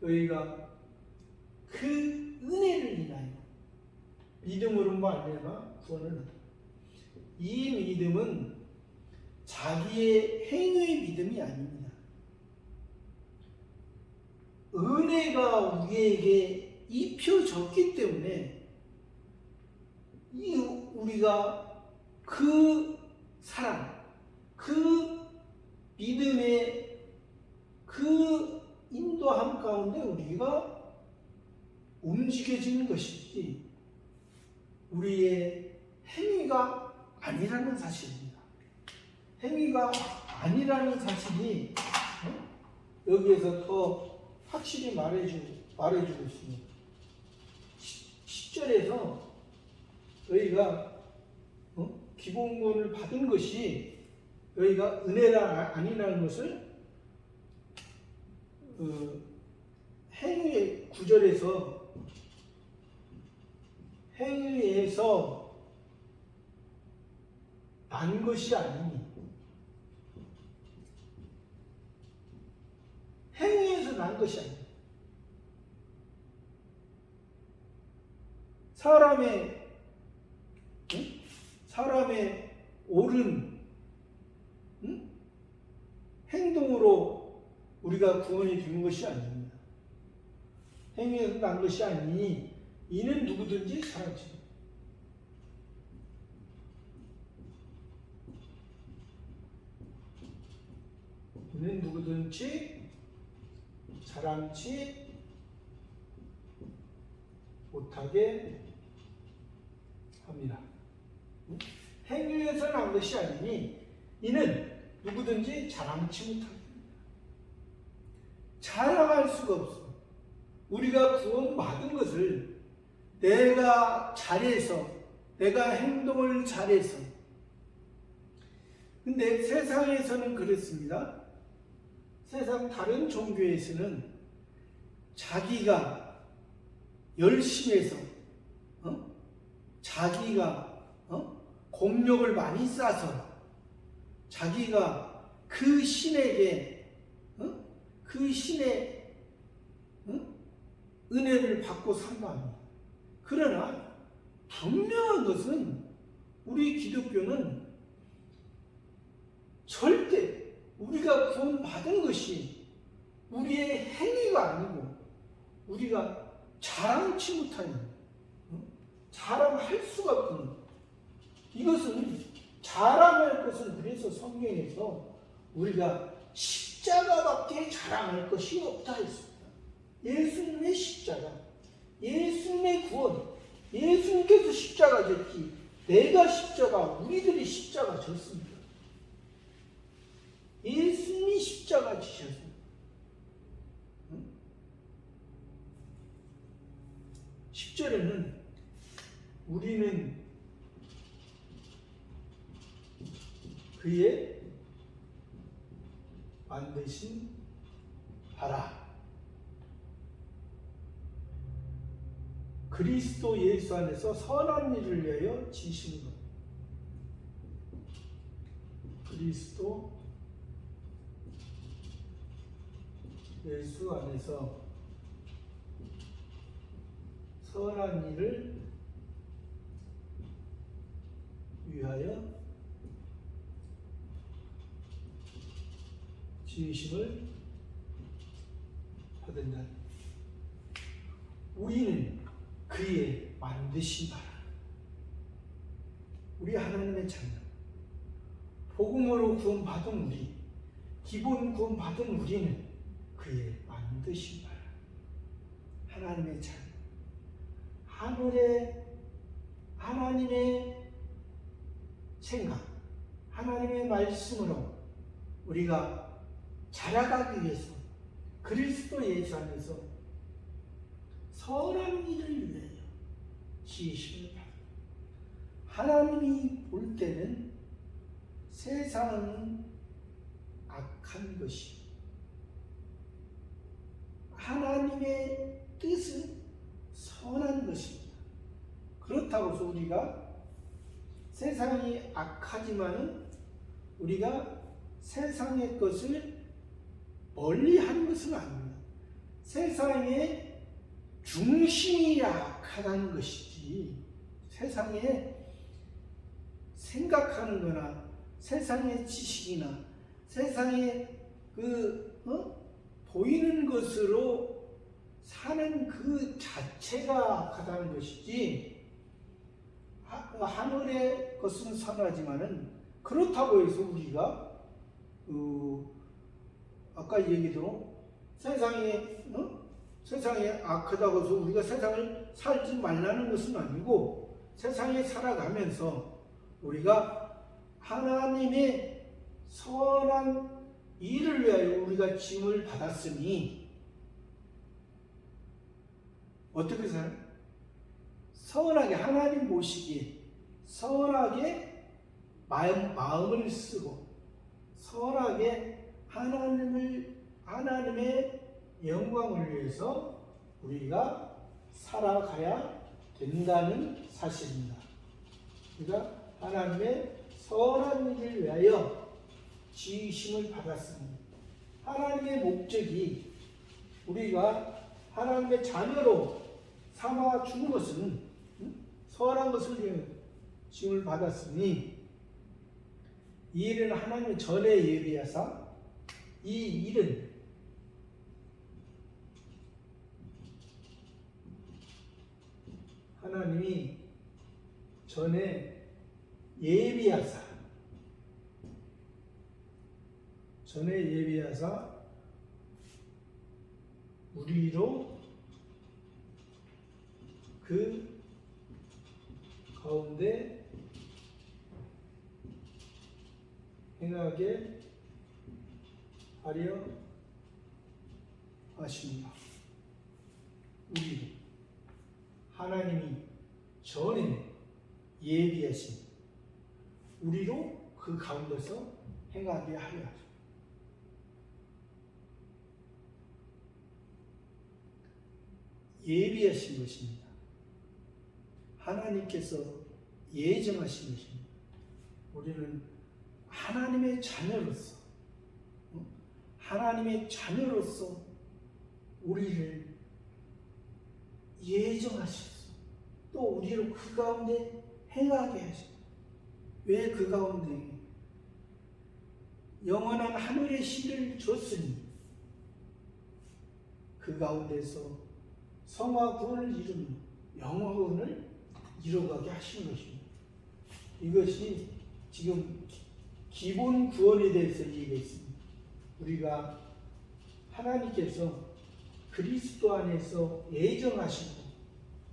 너희가 그 은혜를 인하여 믿음으로 말미암아 구원을 얻었다. 이 믿음은 자기의 행위의 믿음이 아닙니다. 은혜가 우리에게 입혀졌기 때문에 우리가 그 사랑, 그 믿음의 그 인도함 가운데 우리가 움직여지는 것이지 우리의 행위가 아니라는 사실입니다. 행위가 아니라는 사실이 여기에서 더 확실히 말해주고 있습니다. 10절에서 너희가 기본권을 받은 것이 너희가 은혜라 아니라는 것을 행위의 9절에서 행위에서 난 것이 아니니, 행위에서 난 것이 아니니, 사람의 옳은 행동으로 우리가 구원이 되는 것이 아닙니다. 행위에서 난 것이 아니니 이는 누구든지 자랑치. 이는 누구든지 자랑치 못하게 합니다. 행위에서 난 것이 아니니 이는 누구든지 자랑치 못하게 합니다. 자랑할 수가 없어. 우리가 구원받은 것을 내가 잘해서, 내가 행동을 잘해서. 근데 세상에서는 그렇습니다. 세상 다른 종교에서는 자기가 열심히 해서 자기가 공력을 많이 쌓아서 자기가 그 신에게 그 신의 은혜를 받고 산다 합니다. 그러나 분명한 것은 우리 기독교는 절대 우리가 구원받은 것이 우리의 행위가 아니고 우리가 자랑치 못하는, 자랑할 수가 없는, 이것은 자랑할 것은 그래서 성경에서 우리가 십자가밖에 자랑할 것이 없다 했습니다. 예수님의 십자가, 예수님의 구원, 예수님께서 십자가 졌기, 내가 십자가, 우리들이 십자가 졌습니다. 예수님이 십자가 지셨습니다. 10절에는 우리는 그의 만드신 바라, 그리스도 예수 안에서 선한 일을 위하여 지신 것. 그리스도 예수 안에서 선한 일을 위하여 지으심을 받은다. 우리는 그의 만드신 바라. 우리 하나님의 자녀, 복음으로 구원받은 우리, 기본 구원받은 우리는 그의 만드신 바라. 하나님의 자녀, 하늘의 하나님의 생각, 하나님의 말씀으로 우리가 자라가기 위해서 그리스도 예수 안에서 선한 일을 위하여 지으심을 받아. 하나님이 볼 때는 세상은 악한 것이, 하나님의 뜻은 선한 것입니다. 그렇다고 해서 우리가 세상이 악하지만은 우리가 세상의 것을 멀리 하는 것은 아닙니다. 세상의 중심이 악하다는 것이지, 세상에 생각하는 거나 세상의 지식이나 세상에 보이는 것으로 사는 그 자체가 악하다는 것이지, 하늘의 것은 선하지만은 그렇다고 해서 우리가 아까 얘기대로 세상에 악하다고 해서 우리가 세상을 살지 말라는 것은 아니고, 세상에 살아가면서 우리가 하나님의 선한 일을 위하여 우리가 짐을 받았으니 어떻게 살아요? 선하게, 하나님 보시기에 선하게 마음을 쓰고 선하게 하나님의 영광을 위해서 우리가 살아가야 된다는 사실입니다. 우리가 하나님의 선한 일을 위하여 지으심을 받았습니다. 하나님의 목적이 우리가 하나님의 자녀로 삼아 준 것은 선한 것을 위해 지음을 받았으니, 이 일은 하나님의 전에 예비하사, 이 일은 하나님이 전에 예비하사 우리로 그 가운데 행하게 하려 하십니다. 우리 하나님이 전에 예비하신 우리로 그 가운데서 행하게 하려 하십니다. 예비하신 것입니다. 하나님께서 예정하신 것입니다. 우리는 하나님의 자녀로서 우리를 예정하셨어. 또 우리로 그 가운데 행하게 하셨어. 왜 그 가운데? 영원한 하늘의 씨를 줬으니 그 가운데서 성화 구원을 이루며 영원을 이루어가게 하신 것입니다. 이것이 지금 기본 구원에 대해서 얘기했습니다. 우리가 하나님께서 그리스도 안에서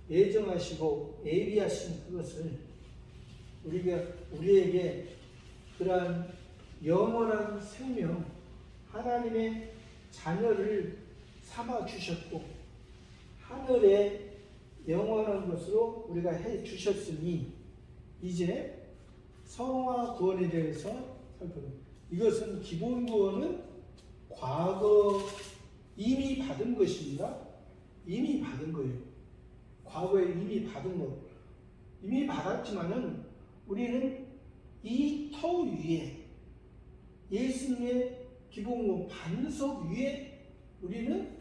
예정하시고 예비하신 그것을 우리에게 그러한 영원한 생명, 하나님의 자녀를 삼아 주셨고 하늘의 영원한 것으로 우리가 해 주셨으니, 이제 성화 구원에 대해서 살펴봅니다. 이것은 기본 구원은 과거 이미 받은 것입니다. 이미 받은 거예요. 과거에 이미 받은 것. 이미 받았지만은 우리는 이 터 위에, 예수님의 기본 구원 반석 위에 우리는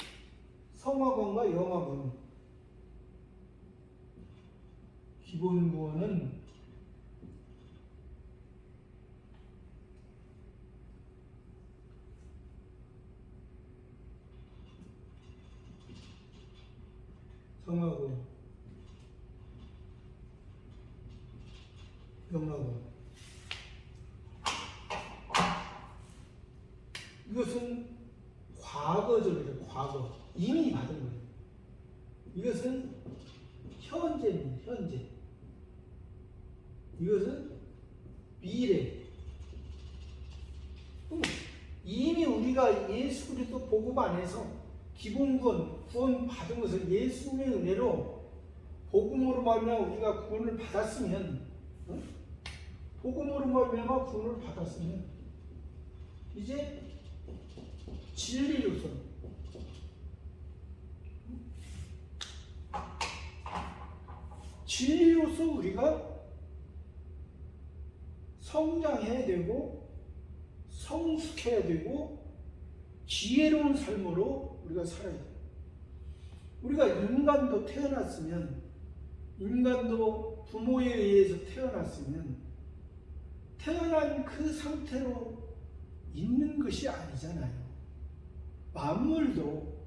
성화구원과 영화구원, 기본 구원은 성화구원, 영화구원, 이것은 과거적이죠. 과거 이미 받은 거예요. 이것은 현재입니다. 현재. 이것은 미래. 이미 우리가 예수 그리스도 복음 안에서 기본 구원 받은 것을 예수님의 은혜로 복음으로 말미암아 우리가 구원을 받았으면, 복음으로 말미암아 구원을 받았으면 이제 진리로서 우리가 성장해야 되고 성숙해야 되고 지혜로운 삶으로 우리가 살아야 돼요. 우리가 인간도 태어났으면, 인간도 부모에 의해서 태어났으면 태어난 그 상태로 있는 것이 아니잖아요. 만물도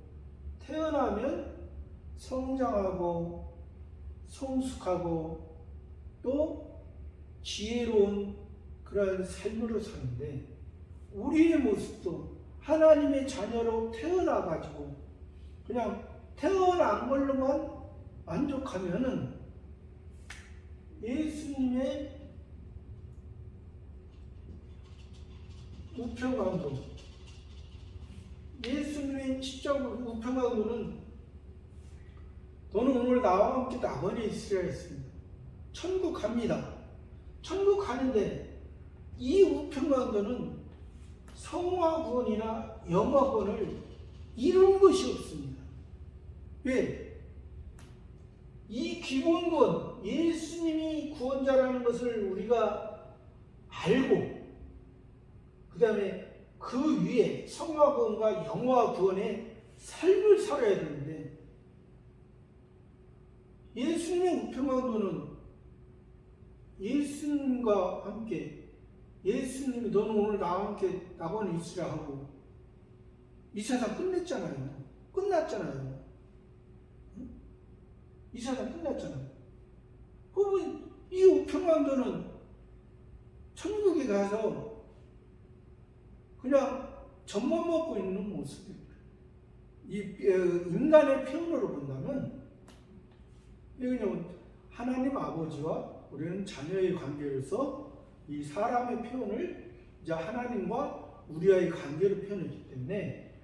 태어나면 성장하고 성숙하고 또 지혜로운 그런 삶으로 사는데, 우리의 모습도 하나님의 자녀로 태어나가지고 그냥 태어난 걸로만 만족하면은 예수님의 우편강도, 예수님의 십자가 우편강도는 너는 오늘 나와 함께 낙원에 있으라 했습니다. 천국 갑니다. 천국 가는데 이 우편강도는 성화구원이나 영화구원을 이룬 것이 없습니다. 왜? 이 기본구원, 예수님이 구원자라는 것을 우리가 알고 그 다음에 그 위에 성화구원과 영화구원의 삶을 살아야 되는데, 예수님의 우편강도는 예수님과 함께, 예수님이 너는 오늘 나와 함께 낙원에 있으라 하고 이 세상 끝냈잖아요. 끝났잖아요. 이 세상 끝났잖아요. 그러면 이 우편강도는 천국에 가서 그냥 젖만 먹고 있는 모습입니다. 이 인간의 표현으로 본다면 그냥 하나님 아버지와 우리는 자녀의 관계로서 이 사람의 표현을 이제 하나님과 우리와의 관계로 표현했기 때문에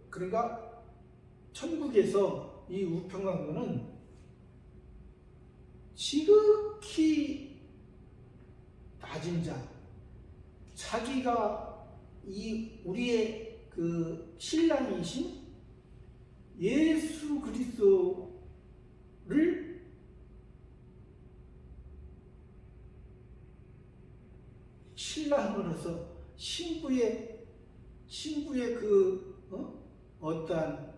그러니까 천국에서 이 우편강도는 지극히 낮은 자, 자기가 이 우리의 그 신랑이신 예수 그리스도를 신랑으로서 신부의 어떠한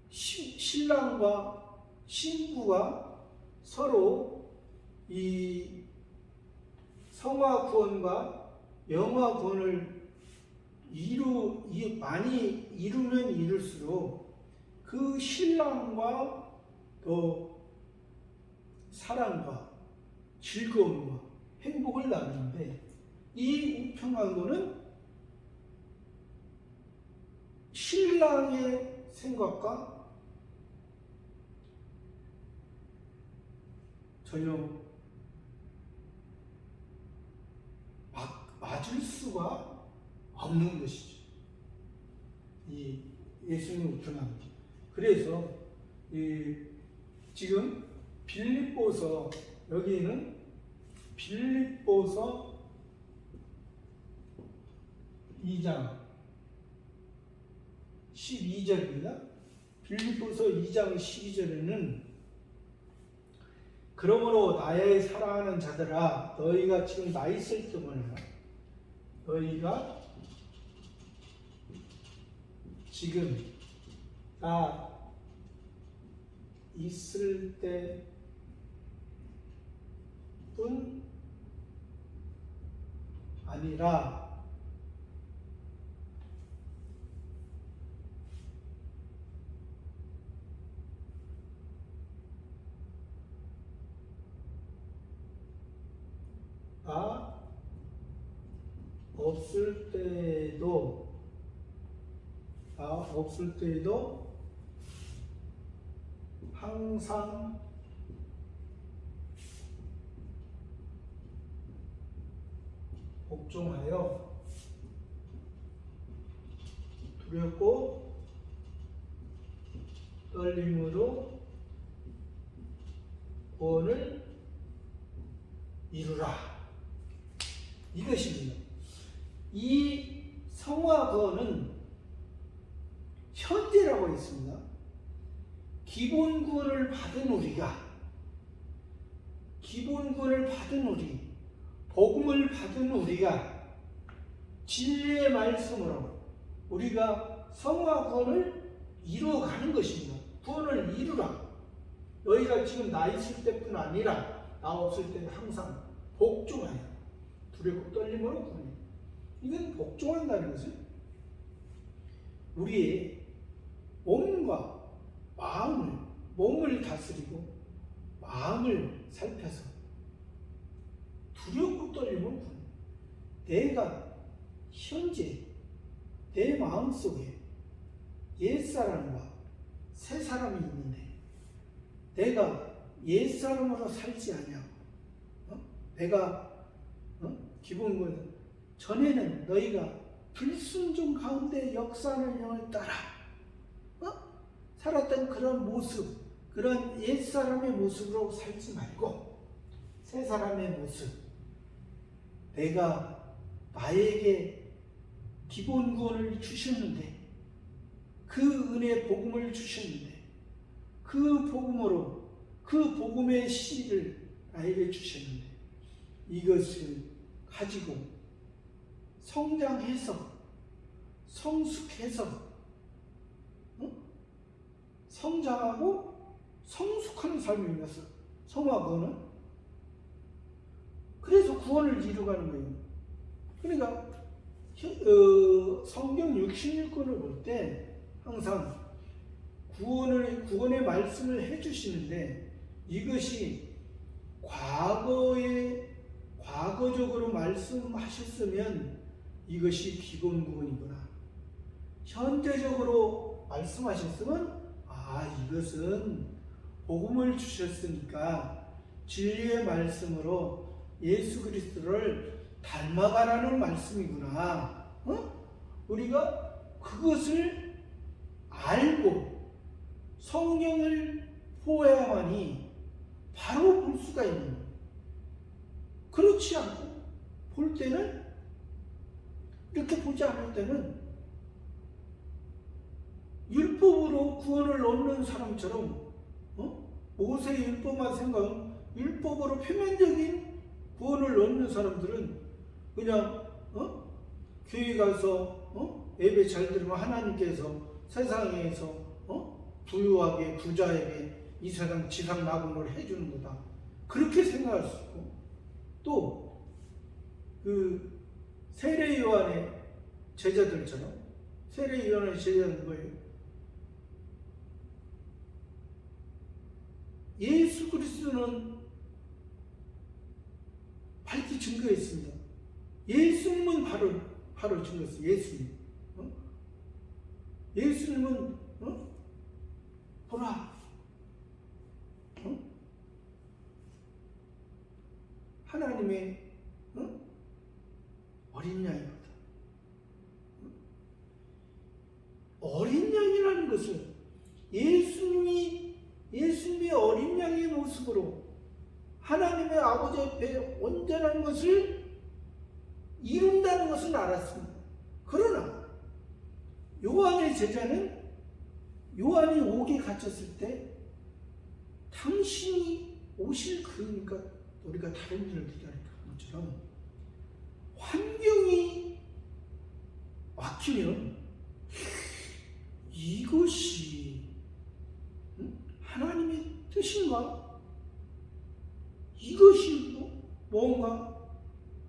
신랑과 신부가 서로 이 성화 구원과 영화 구원을 많이 이루면 이룰수록 그 신랑과 또 사랑과 즐거움과 행복을 나누는데, 이 우편강도는 신랑의 생각과 전혀 맞을 수가 없는 것이죠. 이 예수님 우편강도. 그래서 지금 빌립보서, 여기는 빌립보서 2장 12절입니다. 빌립보서 2장 12절에는 그러므로 나의 사랑하는 자들아, 너희가 지금 나 있을 때보냐, 너희가 지금 나 있을 때뿐 아니라 나 없을 때에도 항상 복종하여 두렵고 떨림으로 구원을 이루라. 이것입니다. 이 성화 구원은 현재라고 했습니다. 기본 구원을 받은 우리가, 기본 구원을 받은 우리, 복음을 받은 우리가 진리의 말씀으로 우리가 성화 구원을 이루어가는 것입니다. 구원을 이루라. 너희가 지금 나 있을 때뿐 아니라 나 없을 때는 항상 복종하여 두렵고 떨림으로 구원해. 이건 복종한다는 것은 우리의 몸과 마음을, 몸을 다스리고 마음을 살펴서 두렵고 떨림으로 구원해. 내가 현재 내 마음속에 옛사람과 새사람이 있는데 내가 옛사람으로 살지 않냐고. 내가 기본은 전에는 너희가 불순종 가운데 역사하는 영을 따라 살았던 그런 모습, 그런 옛사람의 모습으로 살지 말고 새사람의 모습, 내가 나에게 기본 구원을 주셨는데 그 은혜 복음을 주셨는데 그 복음으로 그 복음의 씨를 나에게 주셨는데 이것을 가지고 성장해서 성숙해서 성장하고 성숙하는 삶이 있어서 성화 구원은 그래서 구원을 이루어가는 거예요. 그러니까 성경 66권을 볼 때 항상 구원의 말씀을 해주시는데 이것이 과거적으로 말씀하셨으면 이것이 기본 구원이구나. 현재적으로 말씀하셨으면 이것은 복음을 주셨으니까 진리의 말씀으로 예수 그리스도를 닮아가라는 말씀이구나. 우리가 그것을 알고 성령을 보아야만이 바로 볼 수가 있는 거예요. 그렇지 않고 볼 때는, 이렇게 보지 않을 때는 율법으로 구원을 얻는 사람처럼 모세의 율법만 생각하면 율법으로 표면적인 구원을 얻는 사람들은 그냥 교회 가서 예배 잘 들으면 하나님께서 세상에서 부유하게 부자에게 이 세상 지상 낙원을 해주는 거다. 그렇게 생각할 수 있고, 또 그 세례 요한의 제자들처럼, 세례 요한의 제자는 뭐예요? 예수 그리스도는 밝히 증거했습니다. 예수님은 바로 증거했어요. 예수님. 예수님은 보라. 하나님의 어린 양이거든. 어린 양이라는 것은 예수님의 어린 양의 모습으로 하나님의 아버지 앞에 온전한 것을 이룬다는 것을 알았습니다. 그러나 요한의 제자는 요한이 옥에 갇혔을 때 당신이 오실 그러니까 우리가 다른 일을 기다리는 것처럼 환경이 막히면 이것이 하나님의 뜻인가? 이것이 뭔가?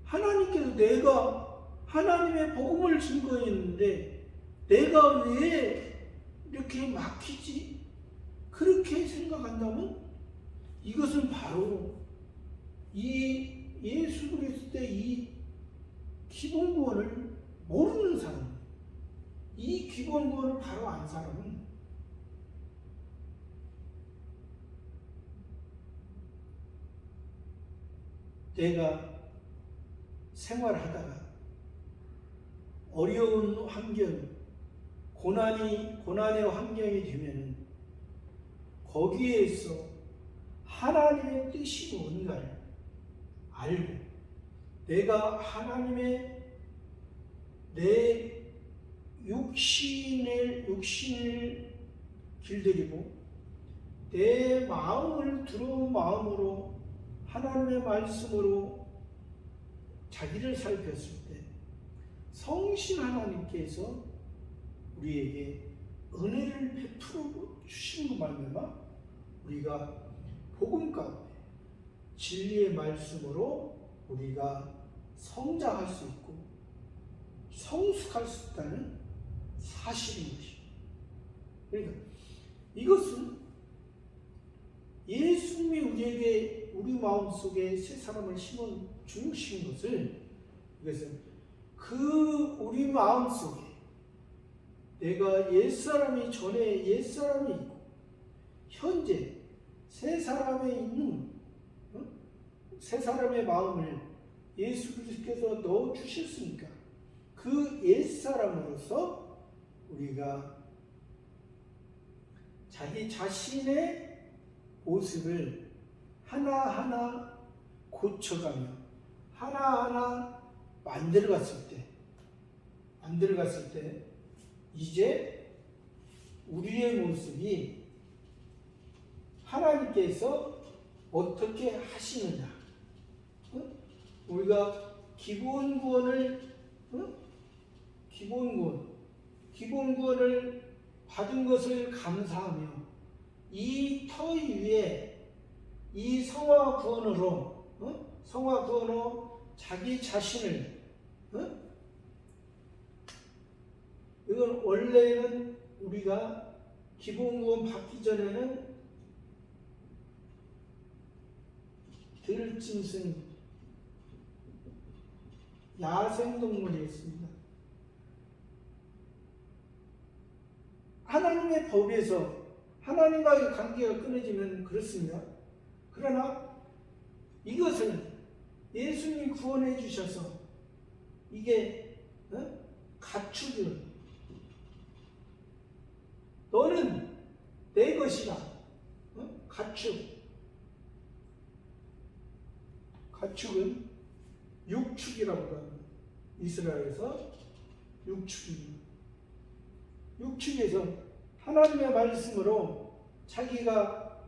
하나님께서 내가 하나님의 복음을 증거했는데 내가 왜 이렇게 막히지? 그렇게 생각한다면 이것은 바로 이 예수 그리스도의 이 기본 구원을 모르는 사람, 이 기본 구원을 바로 안 사람은 내가 생활하다가 어려운 환경, 고난의 환경이 되면은 거기에서 하나님의 뜻이 뭔가를 알고 내가 하나님의 내 육신을 길들이고 내 마음을 두려운 마음으로 하나님의 말씀으로 자기를 살폈을 때 성신 하나님께서 우리에게 은혜를 베풀어 주시는 것 말미암아 우리가 복음 가운데 진리의 말씀으로 우리가 성장할 수 있고 성숙할 수 있다는 사실인 것입니다. 그러니까 이것은 예수님이 우리에게 우리 마음속에 새 사람을 심어 주신 것을 이것은 그 우리 마음속에 내가 옛사람이 전에 옛사람이 있고 현재 새 사람에 있는 새 사람의 마음을 예수 그리스도께서 넣어 주셨으니까 그 옛사람으로서 우리가 자기 자신의 모습을 하나하나 고쳐가며 하나하나 만들어갔을 때 이제 우리의 모습이 하나님께서 어떻게 하시느냐, 우리가 기본 구원을 받은 것을 감사하며 이 터 위에 이 성화 구원으로 자기 자신을 이건 원래는 우리가 기본 구원 받기 전에는 들짐승 야생동물이었습니다. 하나님의 법에서 하나님과의 관계가 끊어지면 그렇습니다. 그러나 이것은 예수님이 구원해 주셔서 이게 가축을 너는 내 것이다. 가축은 육축이라고 합니다. 이스라엘에서 육축입니다. 육축에서 하나님의 말씀으로 자기가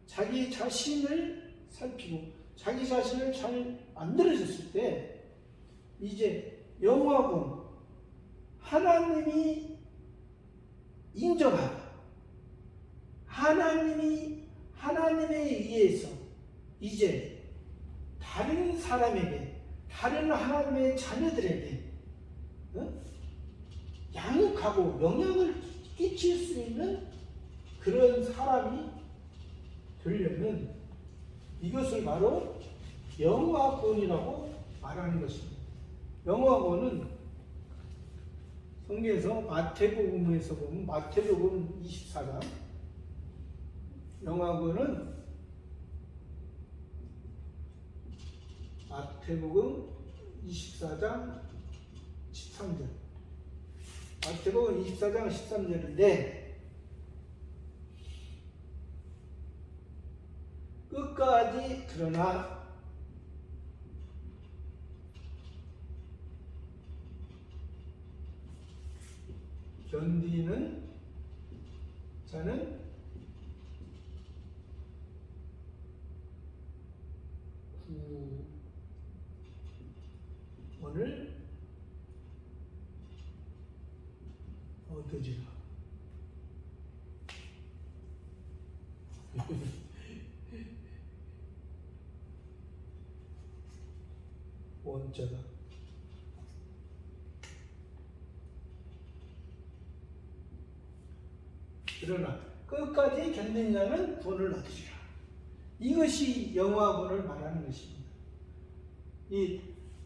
자기 자신을 살피고 자기 자신을 잘 만들어졌을 때 이제 영화군 하나님이 인정하고 하나님에 의해서 이제 다른 사람에게 다른 하나님의 자녀들에게 양육하고 영향을 끼칠 수 있는 그런 사람이 되려면 이것을 바로 영화권이라고 말하는 것입니다. 영화권은 성경에서 마태복음에서 보면 마태복음 24장 영화권은 마태복음 24장 13절 마태복음 24장 13절인데 끝까지 그러나 견디는 자는 구원을 얻으리라. 원자다. 그러나 끝까지 견디는 자는 구원을 얻으리라. 이것이 영화구원을 말하는 것입니다.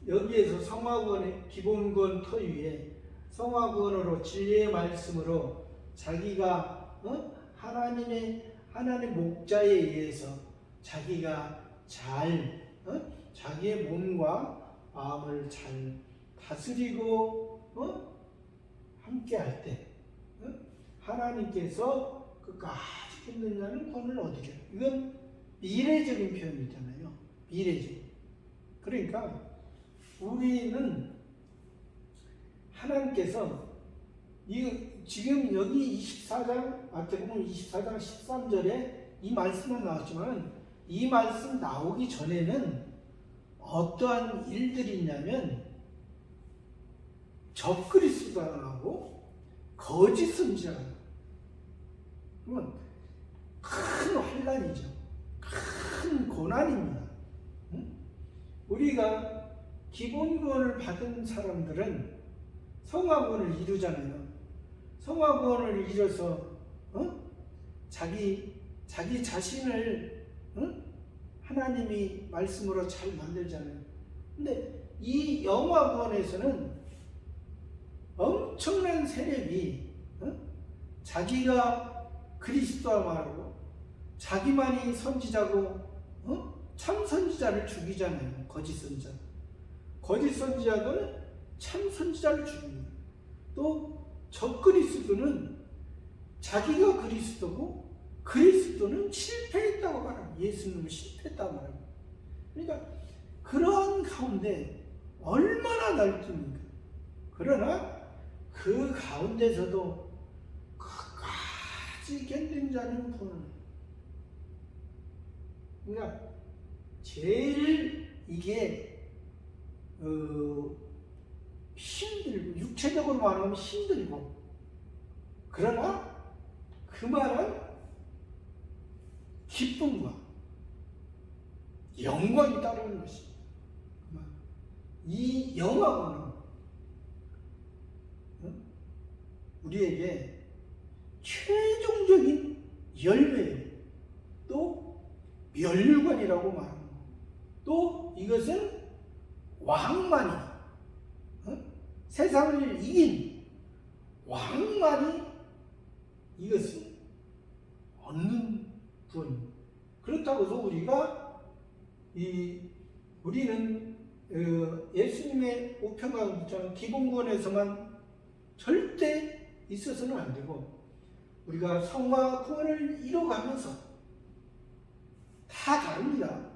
여기에서 성화구원의 기본구원 터 위에 성화구원으로 진리의 말씀으로 자기가 하나님 목자에 의해서 자기가 자기의 몸과 마음을 잘 다스리고 함께 할 때 하나님께서 끝까지 견딘다는 구원을 얻으리라. 이건 미래적인 표현이잖아요. 미래적. 그러니까 우리는 하나님께서 지금 여기 24장 마태복음 24장 13절에 이 말씀만 나왔지만 이 말씀 나오기 전에는 어떠한 일들이 있냐면 적그리스도하고 거짓 선지자. 그러면 큰 환난이죠. 큰 고난입니다. 우리가 기본구원을 받은 사람들은 성화구원을 이루잖아요. 성화구원을 이뤄서 자기 자신을 하나님이 말씀으로 잘 만들잖아요. 근데 이 영화구원에서는 엄청난 세력이 자기가 그리스도와 말하고 자기만이 선지자고 참 선지자를 죽이잖아요. 거짓 선지자. 거짓 선지자는 참 선지자를 죽입니다. 또 적그리스도는 자기가 그리스도고 그리스도는 실패했다고 말합니다. 예수님은 실패했다고 말합니다. 그러니까 그런 가운데 얼마나 넓습니까? 그러나 그 가운데서도 끝까지 견딘 자는 구원을. 그러니까 제일 이게 힘들고 육체적으로 말하면 힘들고 그러나 그 말은 기쁨과 영광이 따르는 것입니다. 이 영광은 우리에게 최종적인 열매예요. 또 멸류관이라고 말합니다. 또 이것은 왕만이 세상을 이긴 왕만이 이것을 얻는 구원입니다. 그렇다고 해서 우리는 예수님의 우편강처럼 기본구원에서만 절대 있어서는 안 되고 우리가 성화 구원을 이뤄가면서 다 다릅니다.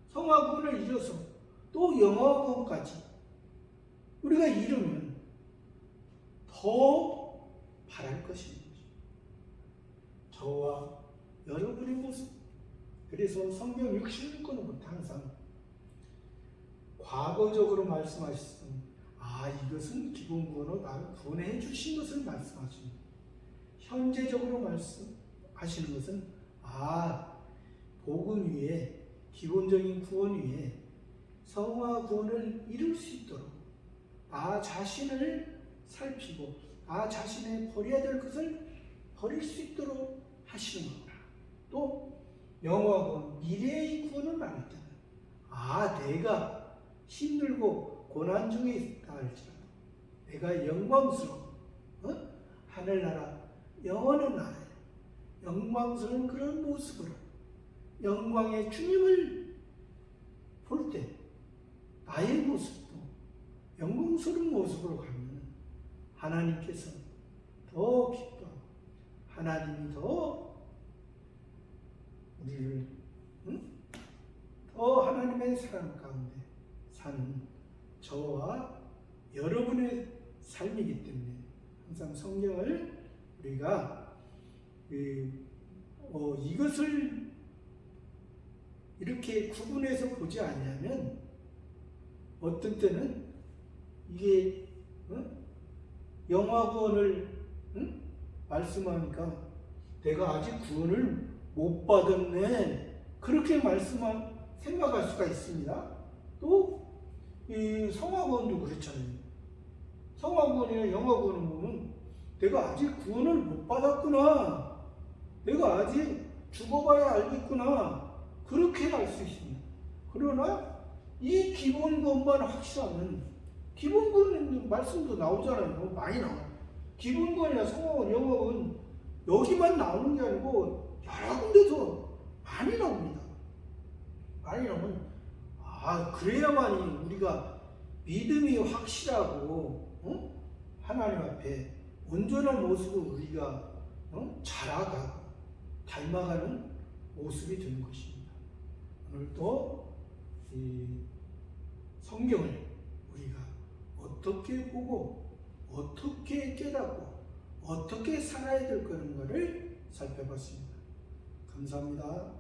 성화 구원을 이뤄서 또 영화 구원까지 우리가 이루면 더 바랄 것입니다. 저와 여러분의 모습. 그래서 성경 66권은 항상 과거적으로 말씀하셨습니다. 이것은 기본구원으로 나를 구원해 주신 것을 말씀하십니다. 현재적으로 말씀하시는 것은 복음 위에 기본적인 구원 위에 성화 구원을 이룰 수 있도록 나 자신을 살피고 나 자신의 버려야 될 것을 버릴 수 있도록 하시는 겁니다. 또 영화 구원, 미래의 구원을 말했잖아요. 내가 힘들고 고난 중에 있다 할지라도 내가 영광스러운 하늘나라 영원한 나라에 영광스러운 그런 모습으로 영광의 주님을 볼 때 나의 모습도 영광스러운 모습으로 가면 하나님께서 더 기뻐하고 하나님이 더 우리를 더 하나님의 사랑 가운데 사는 저와 여러분의 삶이기 때문에 항상 성경을 우리가 이것을 이렇게 구분해서 보지 않으면 어떤 때는 이게 영화 구원을 말씀하니까 내가 아직 구원을 못 받았네 그렇게 생각할 수가 있습니다. 또 이 성화구원도 그렇잖아요. 성화구원이나 영화구원을 보면 내가 아직 구원을 못 받았구나, 내가 아직 죽어봐야 알겠구나 그렇게 알 수 있습니다. 그러나 이 기본구원만 확실하면 기본구원 말씀도 나오잖아요. 많이 나와요. 기본구원이나 성화구원, 영화구원 여기만 나오는 게 아니고 여러 군데서 많이 나옵니다. 많이 나오면 그래야만이 우리가 믿음이 확실하고 하나님 앞에 온전한 모습으로 우리가 자라가고 닮아가는 모습이 되는 것입니다. 오늘도 이 성경을 우리가 어떻게 보고 어떻게 깨닫고 어떻게 살아야 될 건가를 살펴봤습니다. 감사합니다.